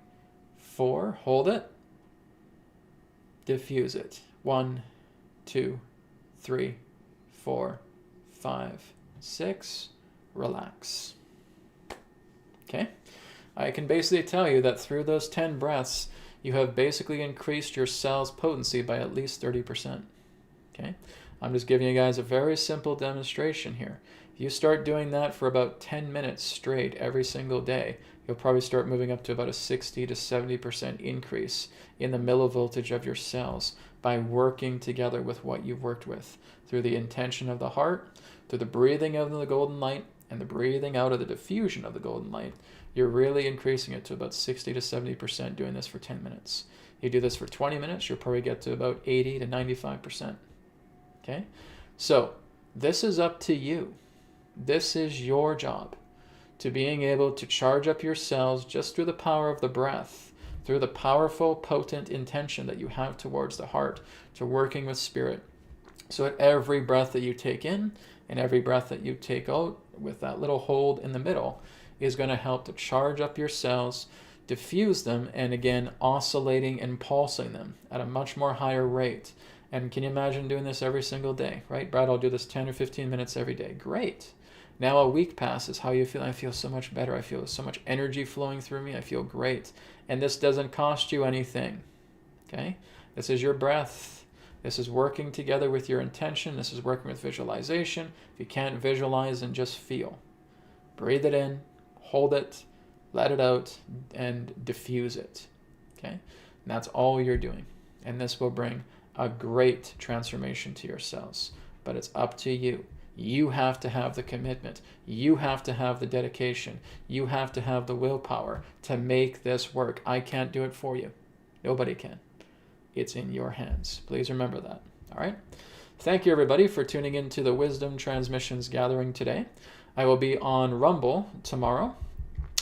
4. Hold it. Diffuse it. 1, 2, 3, 4, 5, 6. Relax. Okay? I can basically tell you that through those 10 breaths, you have basically increased your cell's potency by at least 30%. Okay? I'm just giving you guys a very simple demonstration here. If you start doing that for about 10 minutes straight every single day, you'll probably start moving up to about a 60 to 70% increase in the millivoltage of your cells by working together with what you've worked with through the intention of the heart, through the breathing of the golden light, and the breathing out of the diffusion of the golden light. You're really increasing it to about 60 to 70% doing this for 10 minutes. You do this for 20 minutes, you'll probably get to about 80 to 95%. Okay? So, this is up to you. This is your job, to being able to charge up your cells just through the power of the breath, through the powerful, potent intention that you have towards the heart, to working with spirit. So at every breath that you take in and every breath that you take out, with that little hold in the middle, is going to help to charge up your cells, diffuse them, and again, oscillating and pulsing them at a much more higher rate. And can you imagine doing this every single day, right? Brad, I'll do this 10 or 15 minutes every day. Great. Now a week passes. How you feel? I feel so much better. I feel so much energy flowing through me. I feel great. And this doesn't cost you anything. Okay? This is your breath. This is working together with your intention. This is working with visualization. If you can't visualize, then just feel. Breathe it in, hold it, let it out, and diffuse it. Okay? And that's all you're doing. And this will bring a great transformation to your cells. But it's up to you. You have to have the commitment. You have to have the dedication. You have to have the willpower to make this work. I can't do it for you. Nobody can. It's in your hands. Please remember that. All right? Thank you, everybody, for tuning into the Wisdom Transmissions gathering today. I will be on Rumble tomorrow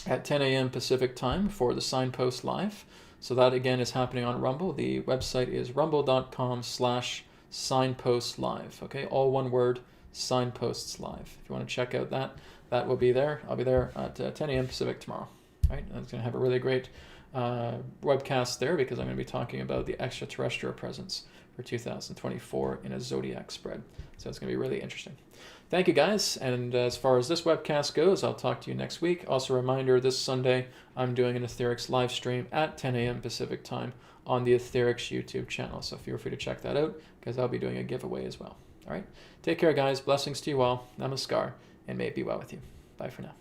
at 10 a.m. Pacific time for the Signpost Live. So that, again, is happening on Rumble. The website is rumble.com/signpostlive. Okay? All one word, Signposts Live. If you want to check out that, that will be there. I'll be there at 10 a.m. Pacific tomorrow. All right? I'm going to have a really great webcast there because I'm going to be talking about the extraterrestrial presence for 2024 in a zodiac spread. So it's going to be really interesting. Thank you, guys. And as far as this webcast goes, I'll talk to you next week. Also, a reminder, this Sunday, I'm doing an Etherics live stream at 10 a.m. Pacific time on the Etherics YouTube channel. So feel free to check that out because I'll be doing a giveaway as well. All right. Take care, guys. Blessings to you all. Namaskar, and may it be well with you. Bye for now.